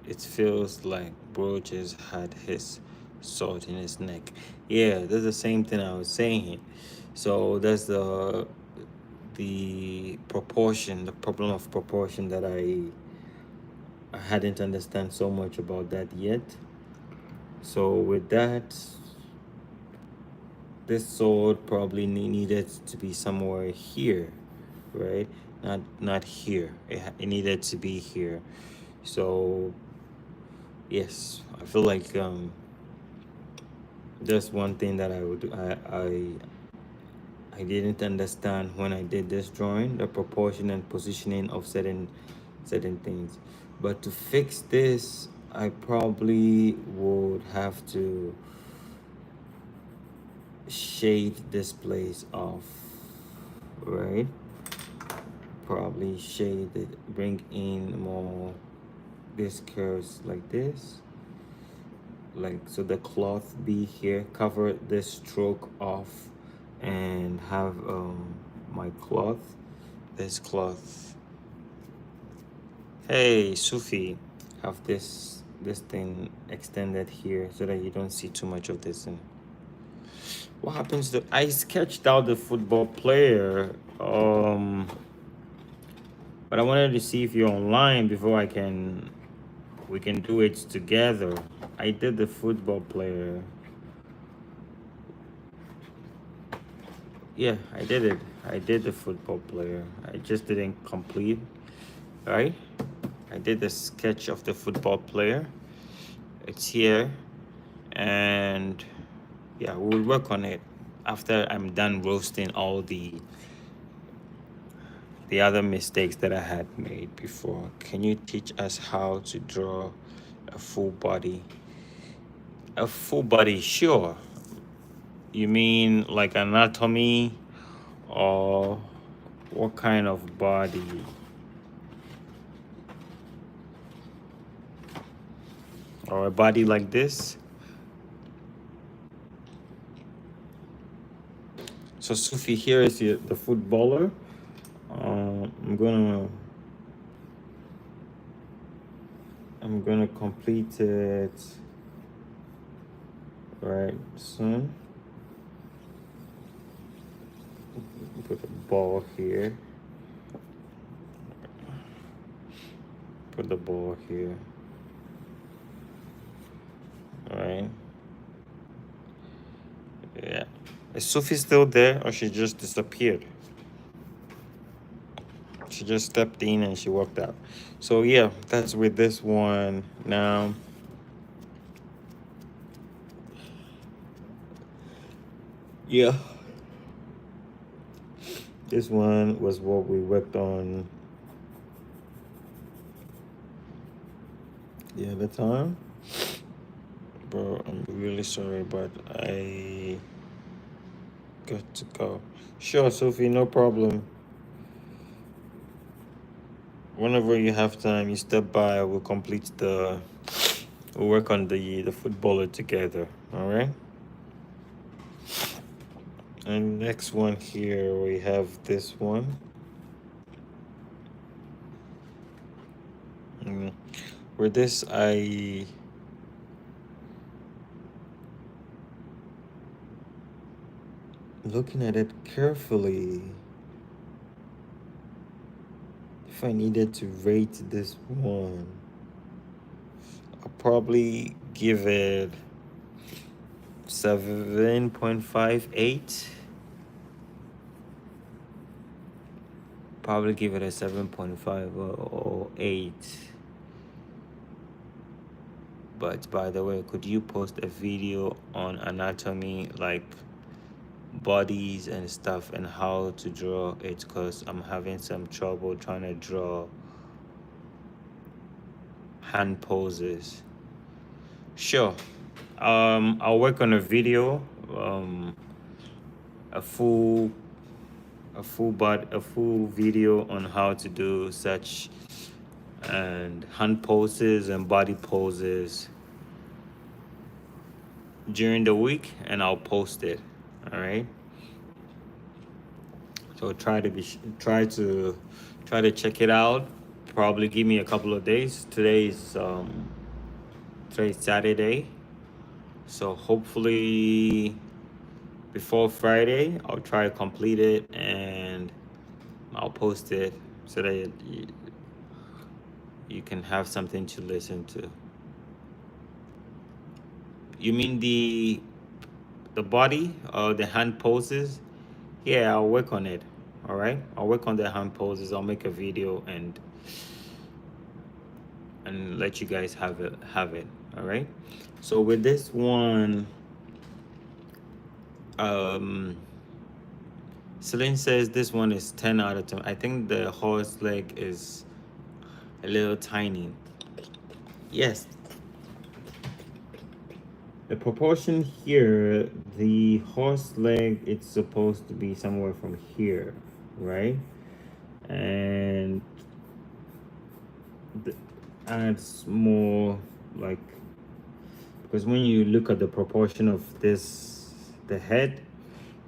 it feels like bro just had his sword in his neck. Yeah, that's the same thing I was saying. So that's the proportion, the problem of proportion that I hadn't understand so much about that yet. So with that, this sword probably needed to be somewhere here, right? Not here. It needed to be here. So yes, I feel like that's one thing that I didn't understand when I did this drawing, the proportion and positioning of certain things. But to fix this, I probably would have to shade this place off, right? Probably shade it, bring in more this curves like this, like so the cloth be here, cover this stroke off, and have my cloth, this cloth. Hey Sufi, have this thing extended here so that you don't see too much of this. And what happens to I sketched out the football player, but I wanted to see if you're online before we can do it together. I did the football player. Yeah, I did it. I did the football player. I just didn't complete, right? I did the sketch of the football player. It's here. And yeah, we'll work on it after I'm done roasting all the other mistakes that I had made before. Can you teach us how to draw a full body? A full body, sure. You mean like anatomy, or what kind of body? Or a body like this? So Sufi, here is the footballer. I'm gonna complete it right soon. Put a ball here. Put the ball here. All right. Yeah. Is Sufi still there, or she just disappeared? She just stepped in and she walked out. So yeah, that's with this one. Now, yeah, this one was what we worked on the other time. Bro, I'm really sorry, but I got to go. Sure, Sophie, no problem. Whenever you have time, you step by. We'll complete we'll work on the footballer together. All right. And next one here, we have this one. Where this looking at it carefully, if I needed to rate this one, I'll probably give it 7.58. Probably give it a 7.5 or 8. But by the way, could you post a video on anatomy, like bodies and stuff, and how to draw it? Because I'm having some trouble trying to draw hand poses. Sure. I'll work on a video, a full video on how to do such and hand poses and body poses during the week, and I'll post it. All right. So try to check it out. Probably give me a couple of days. Today's Saturday, so hopefully before Friday I'll try to complete it, and I'll post it so that you can have something to listen to. You mean the body or the hand poses? Yeah, I'll work on it. All right, I'll work on the hand poses. I'll make a video and let you guys have it. All right. So with this one, Celine says this one is 10 out of 10. I think the horse leg is a little tiny. Yes. The proportion here, the horse leg, it's supposed to be somewhere from here, right? And adds more, like, because when you look at the proportion of this, the head,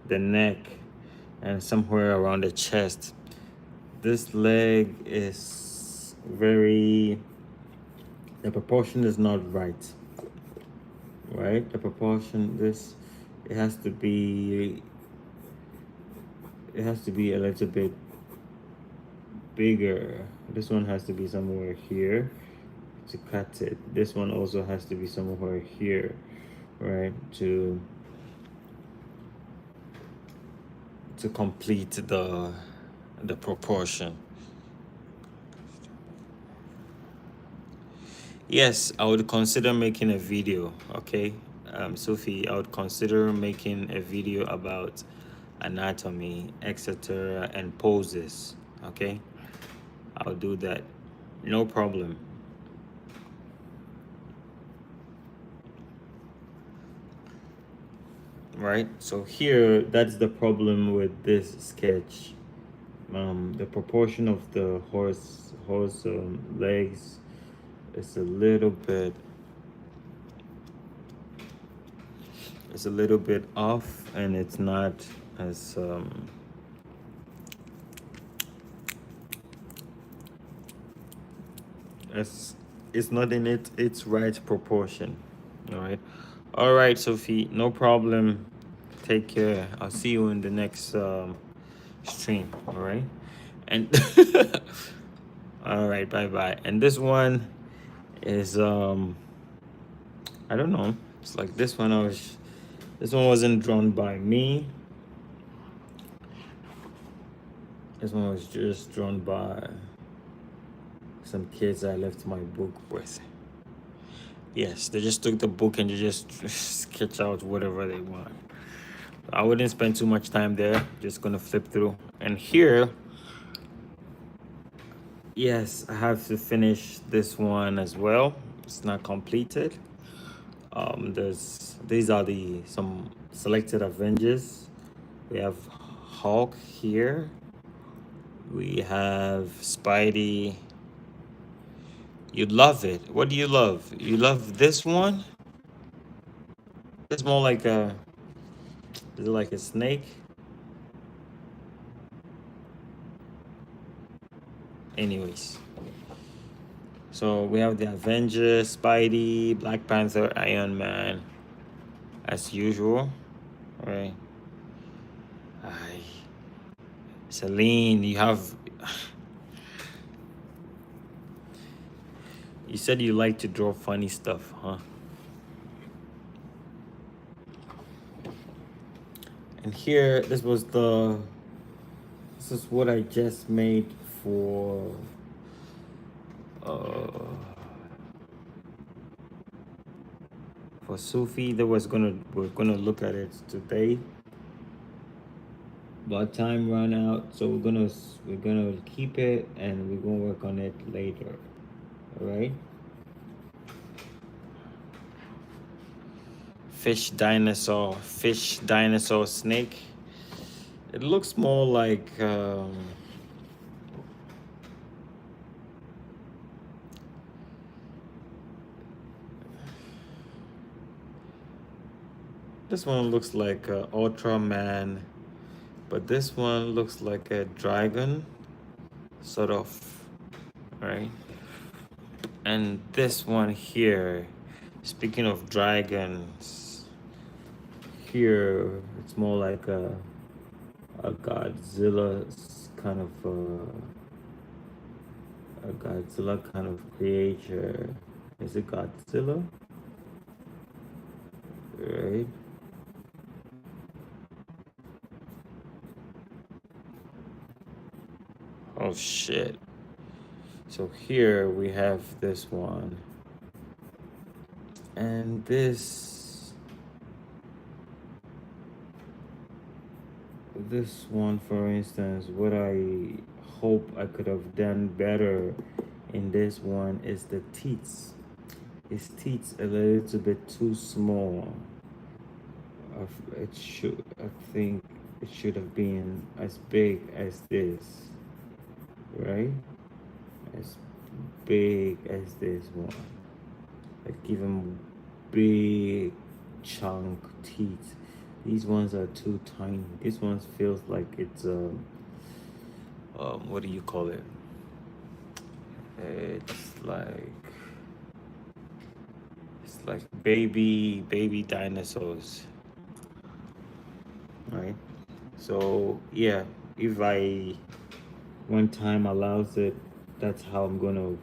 the neck, and somewhere around the chest, this leg is very, the proportion is not right. Right, the proportion, it has to be a little bit bigger. This one has to be somewhere here to cut it. This one also has to be somewhere here, right, to complete the proportion. Yes, I would consider making a video. Okay, Sophie, I would consider making a video about anatomy, etc., and poses. Okay, I'll do that, no problem. Right, so here, that's the problem with this sketch. The proportion of the horse legs is a little bit off, and it's not as it's not in its right proportion. All right, Sophie, no problem. Take care. I'll see you in the next stream. All right, and all right, bye bye. And this one is I don't know, it's like this one wasn't drawn by me. This one was just drawn by some kids I left my book with. Yes, they just took the book and they just sketch out whatever they want. I wouldn't spend too much time there. Just gonna flip through. And here, yes, I have to finish this one as well. It's not completed. These are some selected Avengers. We have Hulk here. We have Spidey. You'd love it. What do you love? You love this one? It's more like is it like a snake? Anyways. So we have the Avengers, Spidey, Black Panther, Iron Man, as usual. All right. Celine, you said you like to draw funny stuff, huh? And here, this is what I just made for Sophie. We're gonna look at it today, but time ran out, so we're gonna keep it and we're gonna work on it later. All right. Fish dinosaur, snake. It looks more like This one looks like a Ultraman, but this one looks like a dragon, sort of, right? And this one here, speaking of dragons, here it's more like a Godzilla kind of a Godzilla kind of creature. Is it Godzilla? Right? Oh shit. So here we have this one. And this one, for instance, what I hope I could have done better in this one is the teeth. His teeth a little bit too small. I think it should have been as big as this, right? As big as this one. Like give him big chunk teeth. These ones are too tiny. This one feels like it's what do you call it? It's like baby dinosaurs, right? So yeah, if I when time allows it, that's how I'm gonna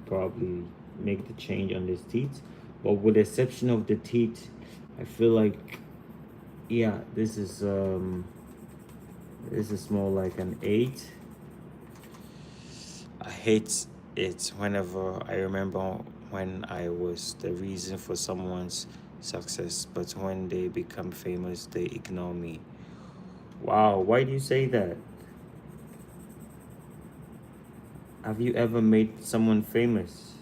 probably make the change on these teeth. But with the exception of the teeth, I feel like yeah, this is more like an 8. I hate it whenever I remember when I was the reason for someone's success, but when they become famous, they ignore me. Wow, why do you say that? Have you ever made someone famous?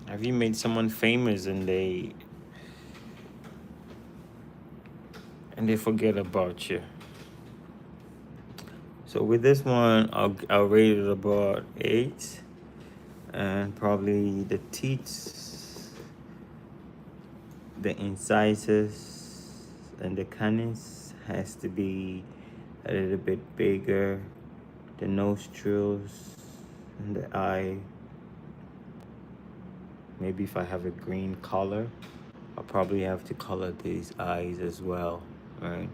Have you made someone famous and they forget about you? So with this one, I'll rate it about 8, and probably the teeth, the incisors, and the canines has to be a little bit bigger. The nostrils and the eye. Maybe if I have a green color, I'll probably have to color these eyes as well, right?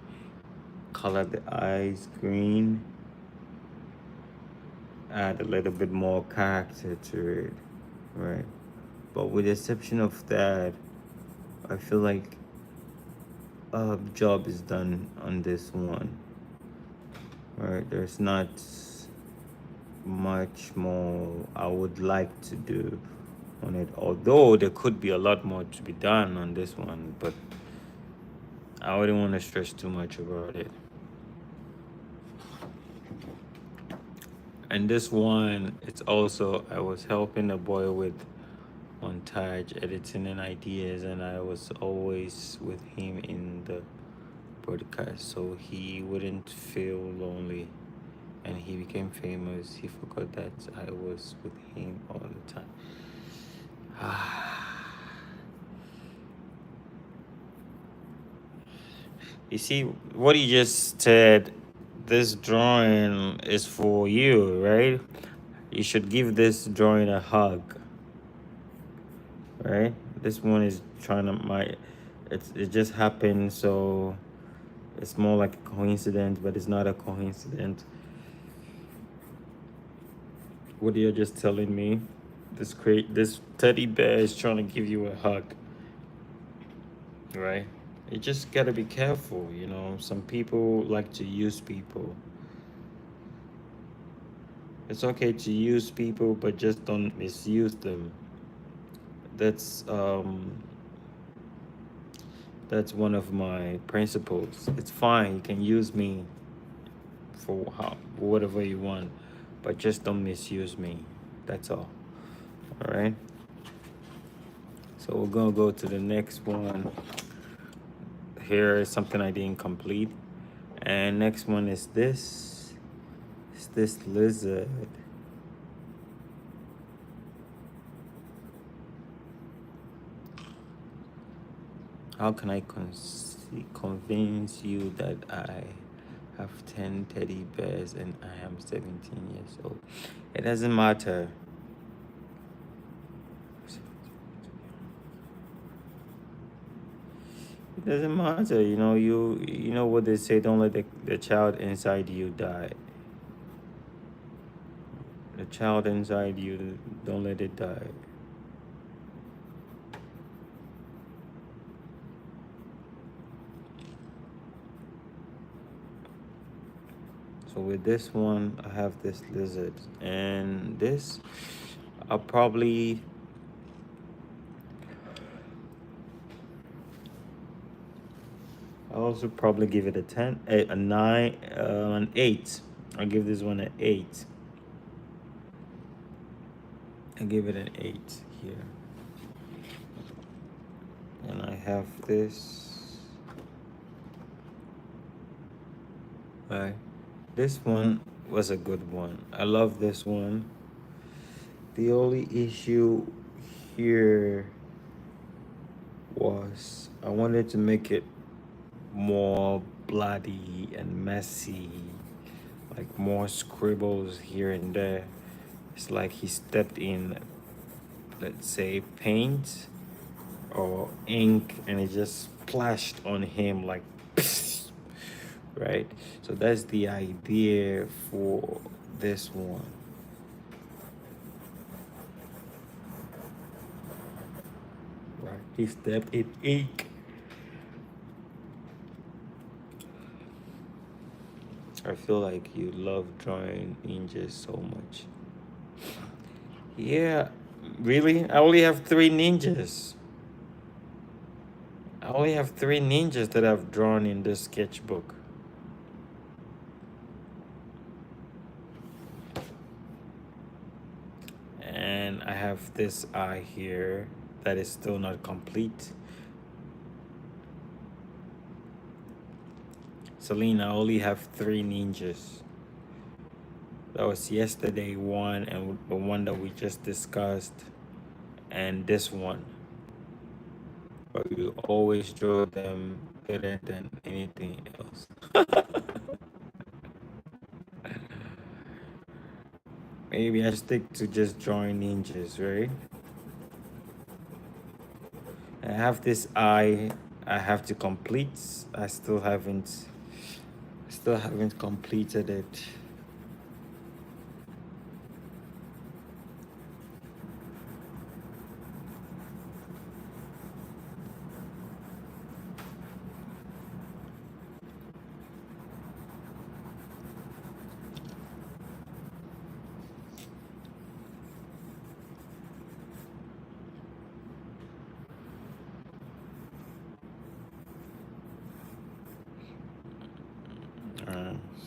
Color the eyes green, add a little bit more character to it, right? But with the exception of that, I feel like a job is done on this one, right? There's not much more I would like to do on it, although there could be a lot more to be done on this one, but I wouldn't want to stress too much about it. And this one, it's also, I was helping a boy with montage, editing, and ideas, and I was always with him in the broadcast so he wouldn't feel lonely. And he became famous. He forgot that I was with him all the time. You see, what he just said, this drawing is for you, right? You should give this drawing a hug, right? This one is trying to, it just happened, so it's more like a coincidence, but it's not a coincidence. What you're just telling me, this teddy bear is trying to give you a hug, right? You just gotta be careful, you know. Some people like to use people. It's okay to use people, but just don't misuse them. That's that's one of my principles. It's fine, you can use me for whatever you want, but just don't misuse me. That's all. All right. So we're gonna go to the next one. Here is something I didn't complete. And next one is this. It's this lizard. How can I convince you that I have 10 teddy bears and I am 17 years old? It doesn't matter. It doesn't matter. You know what they say, don't let the child inside you die. The child inside you, don't let it die. So with this one, I have this lizard, and this, I'll probably I'll also probably give it a 10, a 9, an 8. I'll give this one an 8. I give it an 8 here. And I have this. Right. This one was a good one. I love this one. The only issue here was I wanted to make it more bloody and messy, like more scribbles here and there. It's like he stepped in, let's say, paint or ink, and it just splashed on him like right? So that's the idea for this one. Right, he stepped in ink. I feel like you love drawing ninjas so much. Yeah, really? I only have 3 ninjas. I only have 3 ninjas that I've drawn in this sketchbook. And I have this eye here that is still not complete. Selena, I only have 3 ninjas. That was yesterday one, and the one that we just discussed, and this one. But you always draw them better than anything else. Maybe I stick to just drawing ninjas, right? I have this eye I have to complete. I still haven't completed it.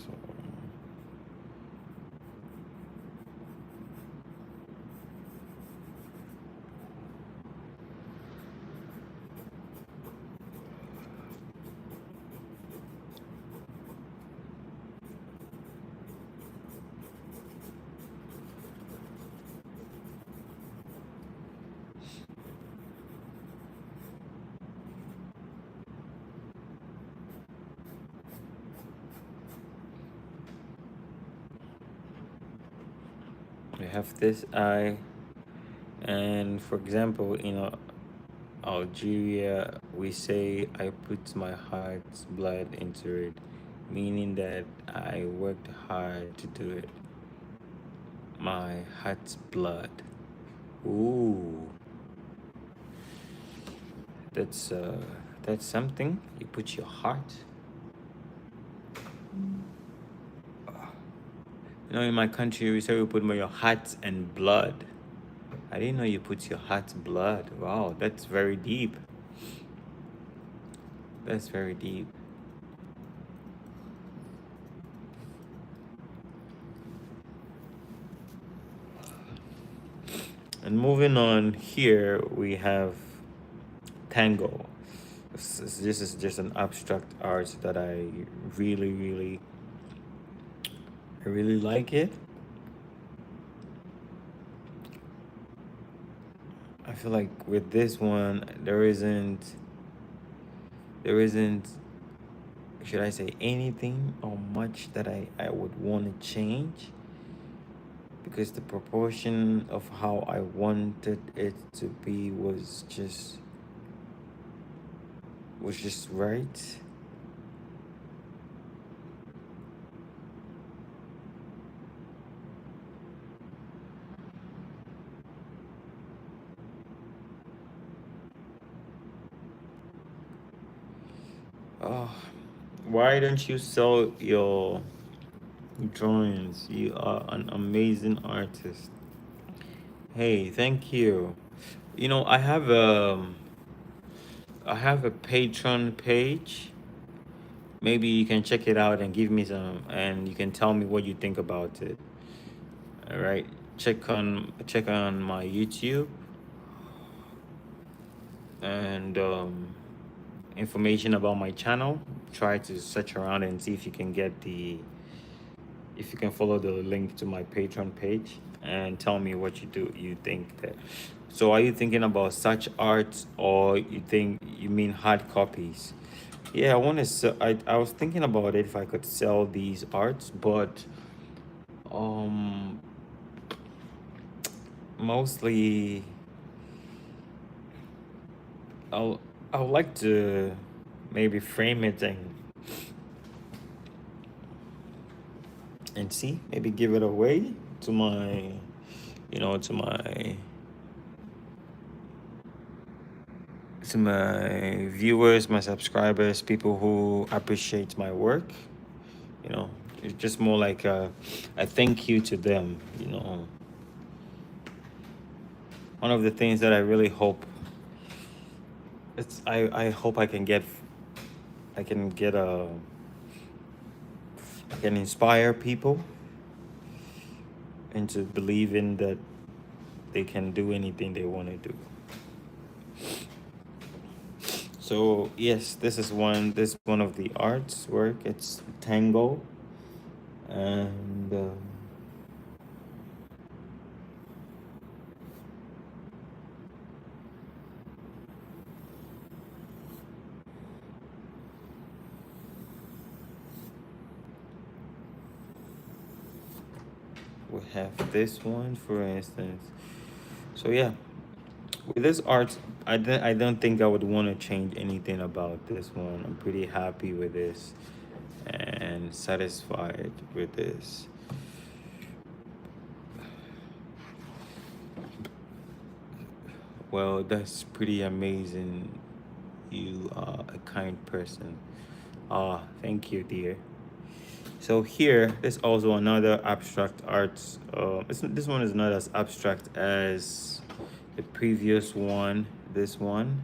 So we have this eye, and for example, Algeria, we say I put my heart's blood into it, meaning that I worked hard to do it. My heart's blood. Ooh, that's something. You put your heart. In my country, we say we put your heart and blood. I didn't know you put your heart's blood. Wow, that's very deep. That's very deep. And moving on, here we have tango. This is just an abstract art that I really I really like it. I feel like with this one there isn't should I say anything or much that I would want to change, because the proportion of how I wanted it to be was just right. Oh, why don't you sell your drawings? You are an amazing artist. Hey, thank you. You know, I have a Patreon page. Maybe you can check it out and give me some, and you can tell me what you think about it. All right. Check on my YouTube and information about my channel. Try to search around and see if you can if you can follow the link to my Patreon page, and tell me what you think that. So are you thinking about such art, or you mean hard copies? Yeah, I want to sell. I was thinking about it if I could sell these arts, but um mostly I'll I would like to maybe frame it and see, maybe give it away to my to my viewers, my subscribers, people who appreciate my work. You know, it's just more like a thank you to them. One of the things that I really hope I hope I can get I can inspire people into believing that they can do anything they want to do. So yes, this one of the arts work. It's tango, and we have this one, for instance. So yeah, with this art, I don't think I would want to change anything about this one. I'm pretty happy with this and satisfied with this. Well, that's pretty amazing. You are a kind person. Ah, thank you, dear. So here, there's also another abstract art. This one is not as abstract as the previous one, this one,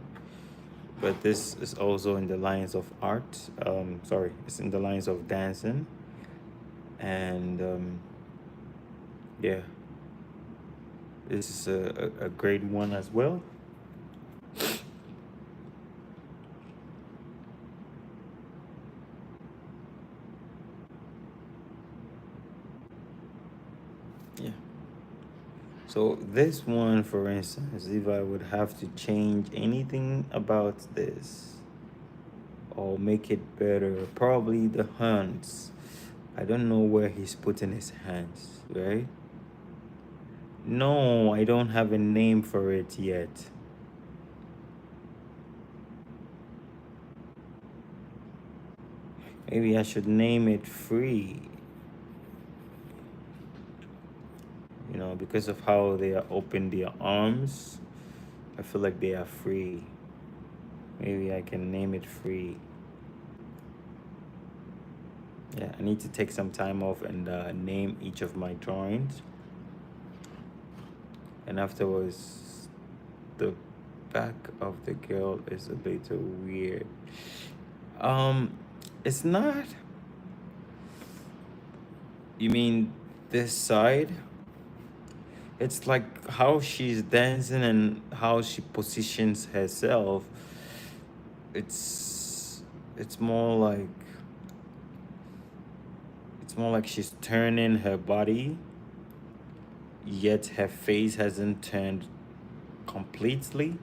but this is also in the lines of art. Sorry, it's in the lines of dancing, and yeah, this is a great one as well. Yeah. So this one, for instance, if I would have to change anything about this or make it better, probably the hands. I don't know where he's putting his hands, right? No, I don't have a name for it yet. Maybe I should name it free, because of how they are open their arms. I feel like they are free. Maybe I can name it free. Yeah, I need to take some time off and name each of my drawings. And afterwards, the back of the girl is a little weird. Um, it's not. You mean this side? It's like how she's dancing and how she positions herself. it's it's more like she's turning her body, yet her face hasn't turned completely,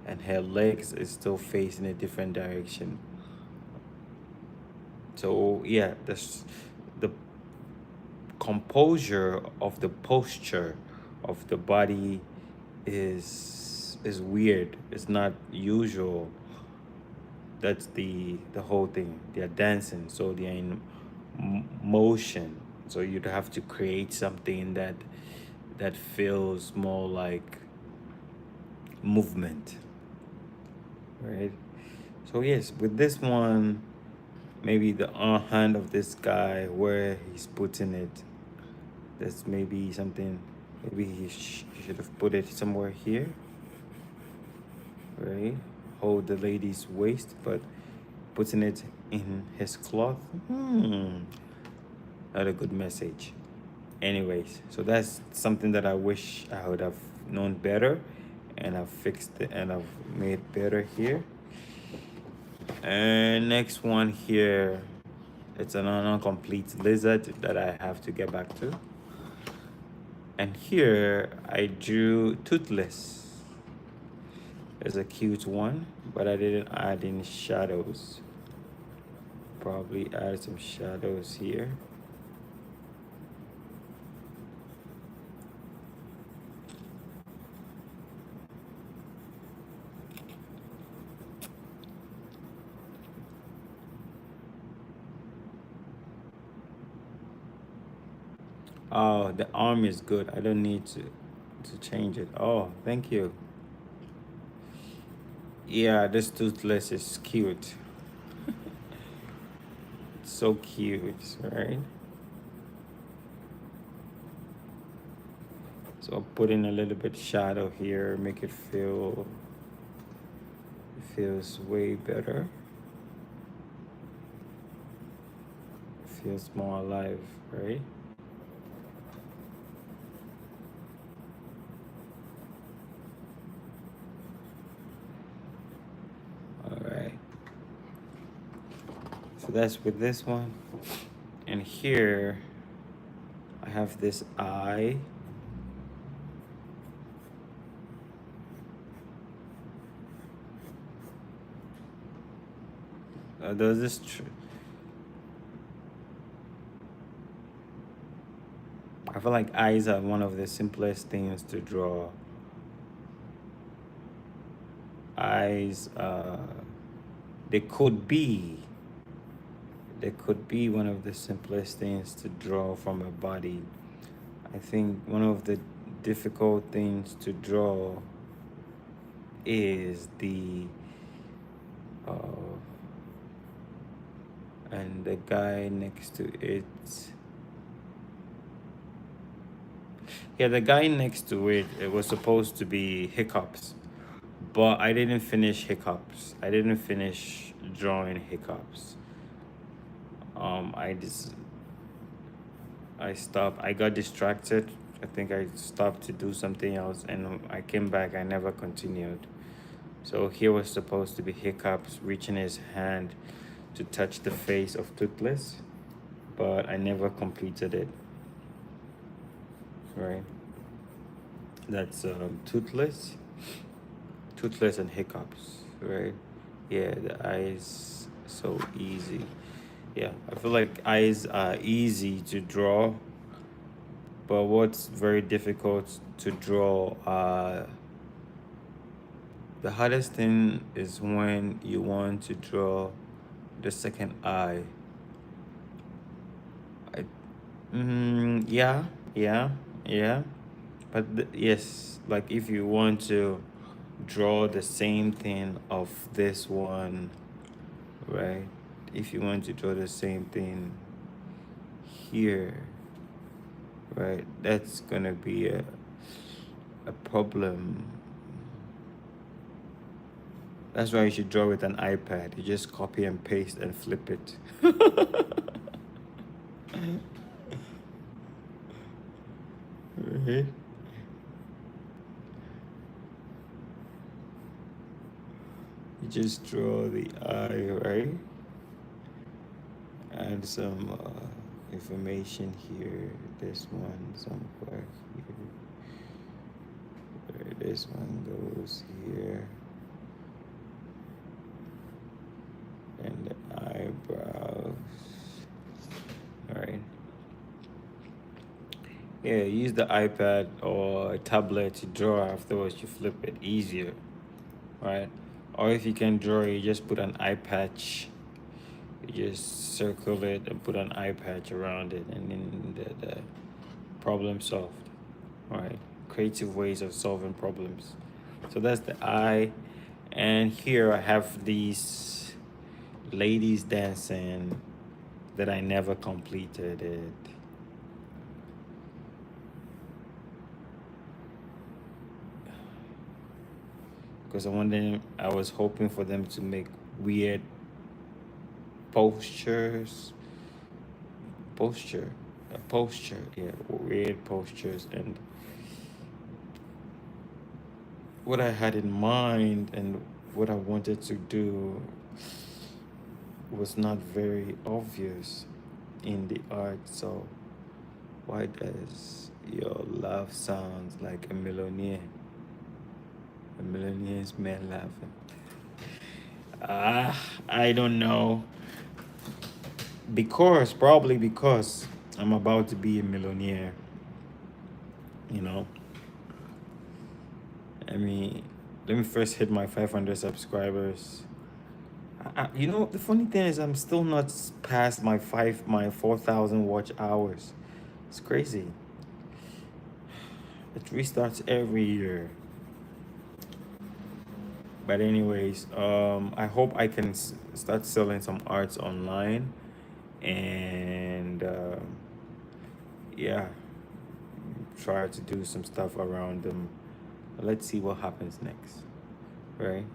and her legs is still facing a different direction. So yeah, the composure of the posture of the body is weird. It's not usual. That's the whole thing. They're dancing, so they're in motion. So you'd have to create something that feels more like movement, right? So yes, with this one, maybe the hand of this guy, where he's putting it, that's maybe something. Maybe he should have put it somewhere here, right? Hold the lady's waist, but putting it in his cloth, not a good message. Anyways, so that's something that I wish I would have known better, and I've fixed it and I've made better here. And next one here, it's an incomplete lizard that I have to get back to. And here I drew Toothless. It's a cute one, but I didn't add any shadows. Probably add some shadows here. Oh, the arm is good. I don't need to change it. Oh, thank you. Yeah, this Toothless is cute. So cute, right? So I'll put in a little bit shadow here, make it feels way better. Feels more alive, right? All right. So that's with this one. And here I have this eye. There's this I feel like eyes are one of the simplest things to draw. Eyes, they could be one of the simplest things to draw from a body. I think one of the difficult things to draw is the and the guy next to it. Yeah, the guy next to it, it was supposed to be Hiccups, but I didn't finish Hiccups. I didn't finish drawing Hiccups. I stopped. I got distracted. I think I stopped to do something else, and I came back. I never continued. So here was supposed to be Hiccups reaching his hand to touch the face of Toothless, but I never completed it. Right? That's Toothless and Hiccups. Right? Yeah, the eyes so easy. Yeah, I feel like eyes are easy to draw, but what's very difficult to draw, the hardest thing is when you want to draw the second eye. I, yeah, yeah. But yes, like if you want to draw the same thing of this one, right? If you want to draw the same thing here, right? That's gonna be a problem. That's why you should draw with an iPad. You just copy and paste and flip it. Right? You just draw the eye, right? Add some information here. This one somewhere here. Where this one goes here. And the eyebrows. All right. Yeah, use the iPad or a tablet to draw. Afterwards, you flip it easier, right? Or if you can draw, you just put an eye patch. You just circle it and put an eye patch around it, and then the problem solved. All right, creative ways of solving problems. So that's the eye, and here I have these ladies dancing that I never completed it. Because I was hoping for them to make weird postures, yeah, weird postures. And what I had in mind and what I wanted to do was not very obvious in the art. So why does your laugh sounds like a millionaire? A millionaire's man laughing. I don't know. Probably because I'm about to be a millionaire. You know, I mean, let me first hit my 500 subscribers. You know, the funny thing is, I'm still not past my 4,000 watch hours. It's crazy. It restarts every year. But anyways, I hope I can start selling some arts online, and yeah, try to do some stuff around them. Let's see what happens next, right?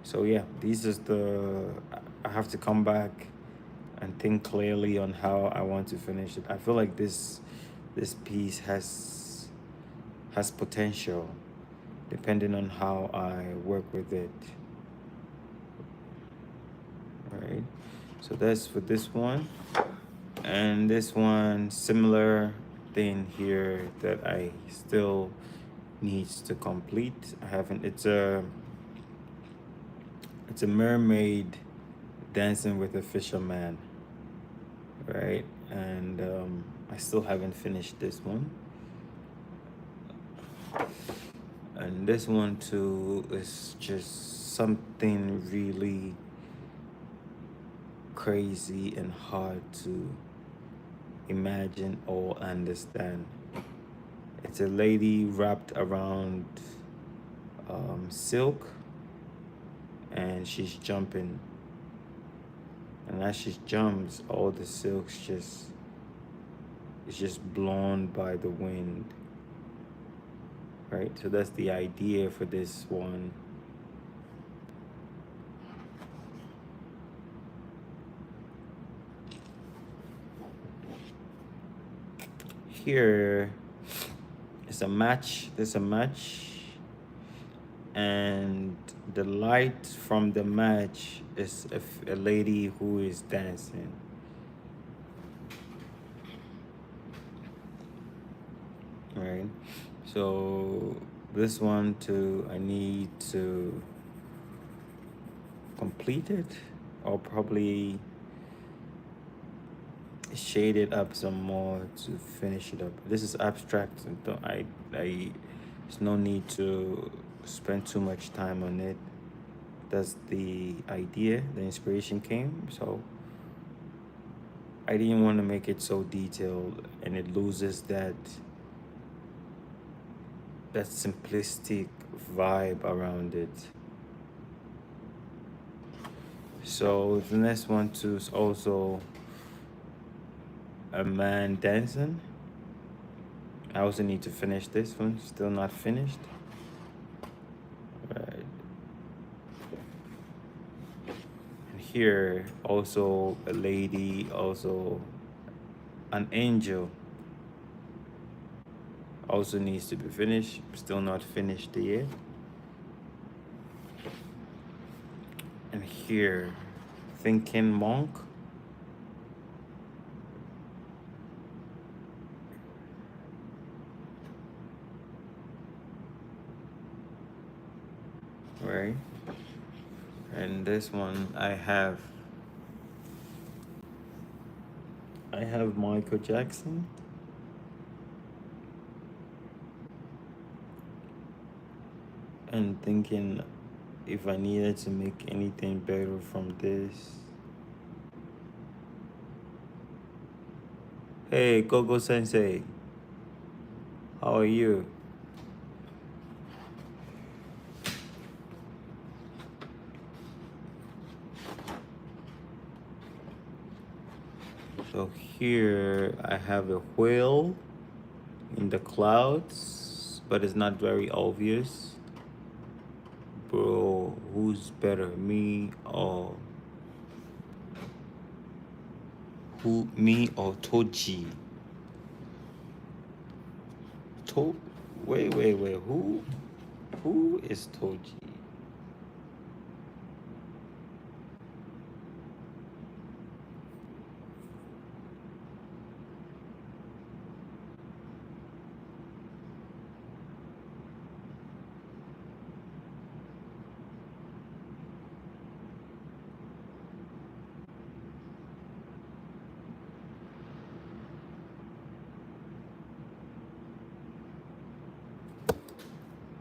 So yeah, these is I have to come back and think clearly on how I want to finish it. I feel like this piece has potential depending on how I work with it. All right, so that's for this one. And this one, similar thing here that I still needs to complete. I haven't, it's a mermaid dancing with a fisherman, right? And I still haven't finished this one. And this one too is just something really crazy and hard to imagine or understand. It's a lady wrapped around silk, and she's jumping. And as she jumps, all the silks it's just blown by the wind. Right? So that's the idea for this one. Here is a match. There's a match. And the light from the match is a lady who is dancing. Right? So this one too, I need to complete it, or probably shade it up some more to finish it up. This is abstract, and there's no need to spend too much time on it. That's the idea. The inspiration came, so I didn't want to make it so detailed and it loses that simplistic vibe around it. So the next one too is also a man dancing. I also need to finish this one, still not finished. Right. And here also a lady, also an angel, also needs to be finished, still not finished yet. here, thinking monk. Right, and this one I have Michael Jackson, and thinking if I needed to make anything better from this. Hey, Gogo Sensei, how are you? So here I have a whale in the clouds, but it's not very obvious. Bro, who's better, me or Toji? To wait, who is Toji?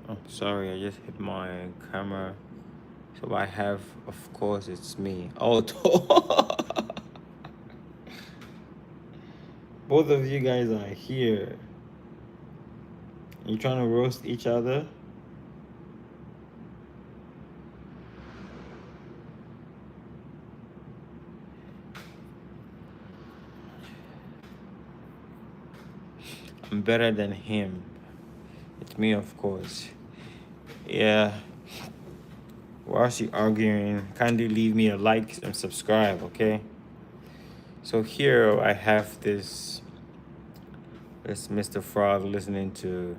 Oh, sorry, I just hit my camera. So I have, of course, it's me. Oh, both of you guys are here. You trying to roast each other? I'm better than him. It's me, of course. Yeah. Whilst you arguing, kindly leave me a like and subscribe, okay? So here I have this Mr. Frog listening to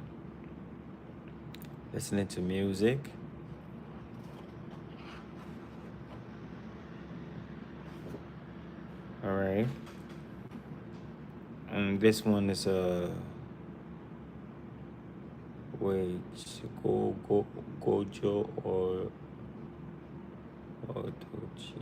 music. All right. And this one is a Gojo or Tochi.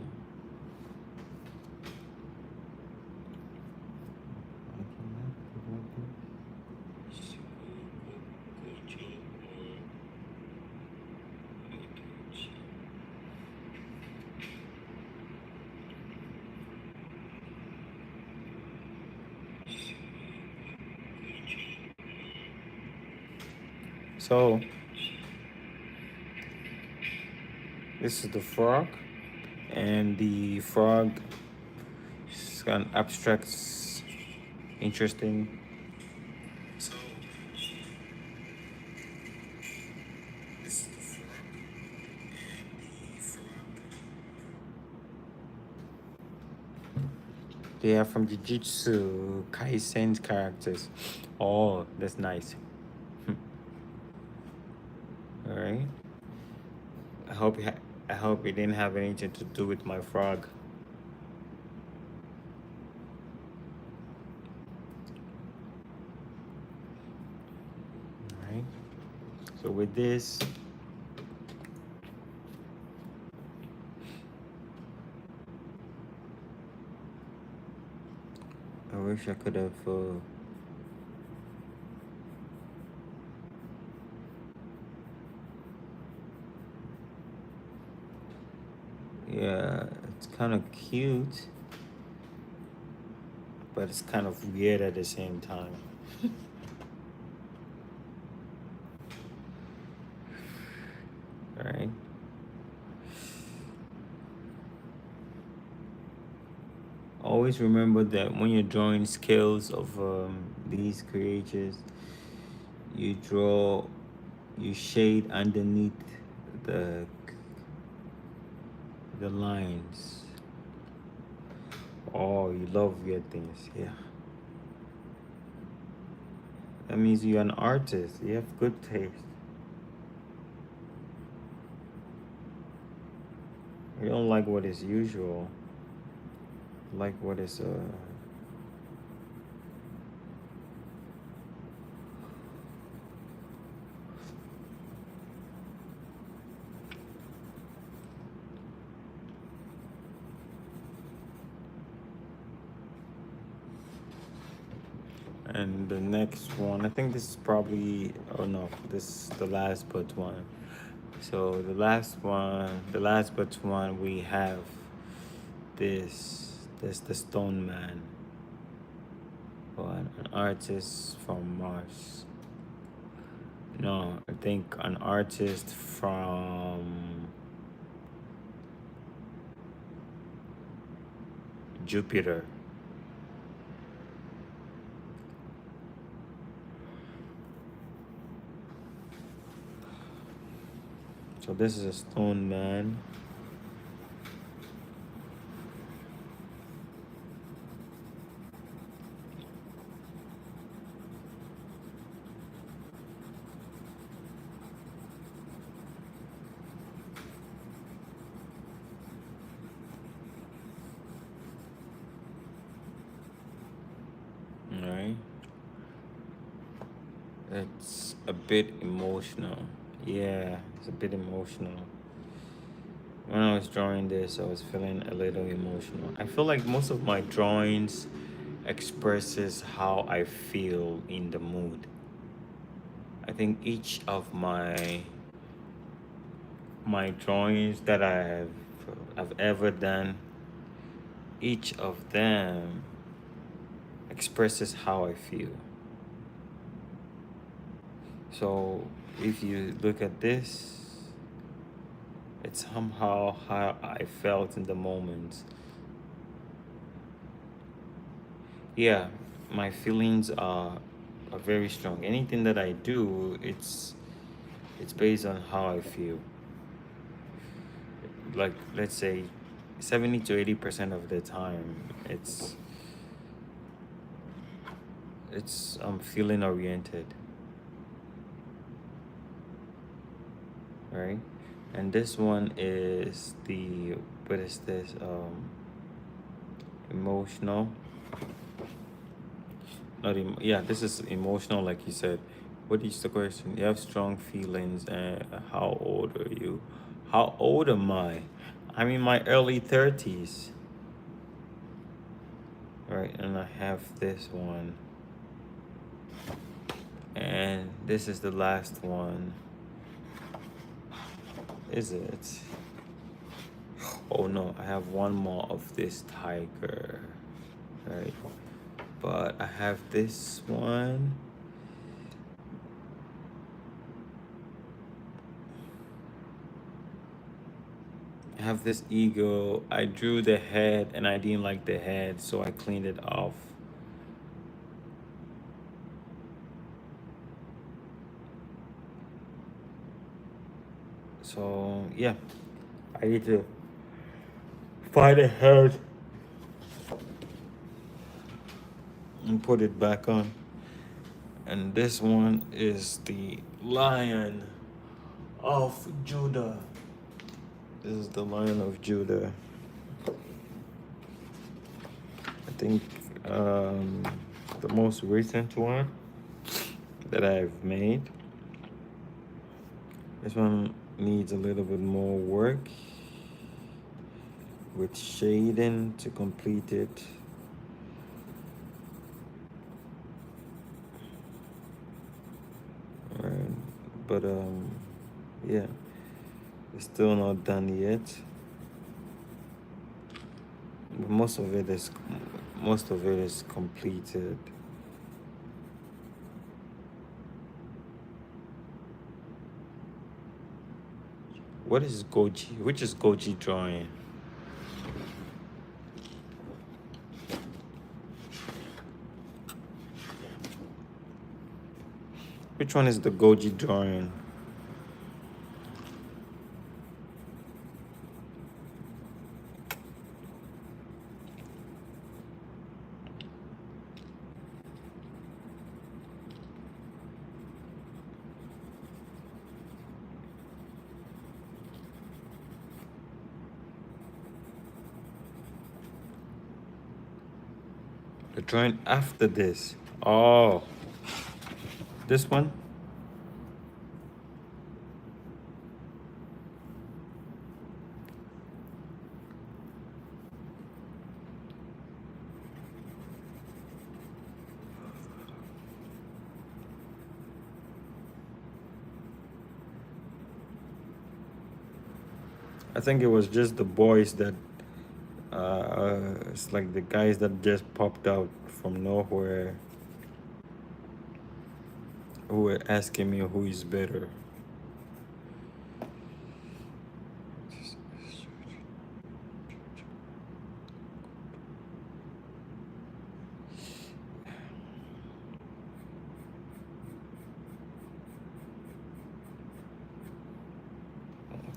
So this is the frog, and the frog is an abstract, interesting. So this is the frog, and the frog. They are from Jujutsu Kaisen characters. Oh, that's nice. All right. I hope I hope it didn't have anything to do with my frog. All right. So with this, I wish I could have. Yeah, it's kind of cute, but it's kind of weird at the same time. All right. Always remember that when you're drawing scales of these creatures, you shade underneath the lines. Oh, you love weird things, yeah. That means you're an artist. You have good taste. We don't like what is usual. Like what is and the next one, I think this is probably, oh no, this is the last but one. So the last but one, we have this the Stone Man, an artist from Mars. No, I think an artist from Jupiter. So this is a Stone Man. All right. It's a bit emotional. Yeah, it's a bit emotional. When I was drawing this, I was feeling a little emotional. I feel like most of my drawings expresses how I feel in the mood. I think each of my drawings that I've ever done, each of them expresses how I feel. So if you look at this, it's somehow how I felt in the moment. Yeah, my feelings are very strong. Anything that I do, it's based on how I feel. Like, let's say 70 to 80% of the time, it's feeling oriented, right? And this one is the, what is this, emotional, yeah, this is emotional, like you said. What is the question? You have strong feelings, and how old are you? How old am I? I'm in my early 30s. Right, and I have this one. And this is the last one. Is it? Oh no, I have one more of this tiger. Right. But I have this one. I have this eagle. I drew the head and I didn't like the head, so I cleaned it off. So yeah, I need to find a head and put it back on. And this one is the Lion of Judah. This is the Lion of Judah. I think the most recent one that I've made. This one needs a little bit more work with shading to complete it. Alright, but yeah, it's still not done yet. But most of it is completed. What is Goji? Which is Goji drawing? Which one is the Goji drawing? The joint after this. Oh, this one. I think it was just the boys that it's like the guys that just popped out from nowhere who were asking me who is better.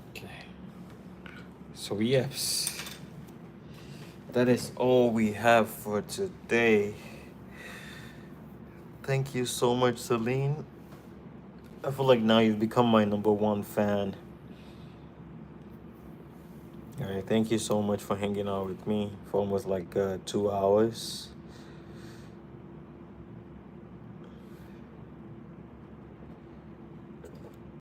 Okay. So yes, that is all we have for today. Thank you so much, Celine. I feel like now you've become my #1 fan. All right, thank you so much for hanging out with me for almost like 2 hours.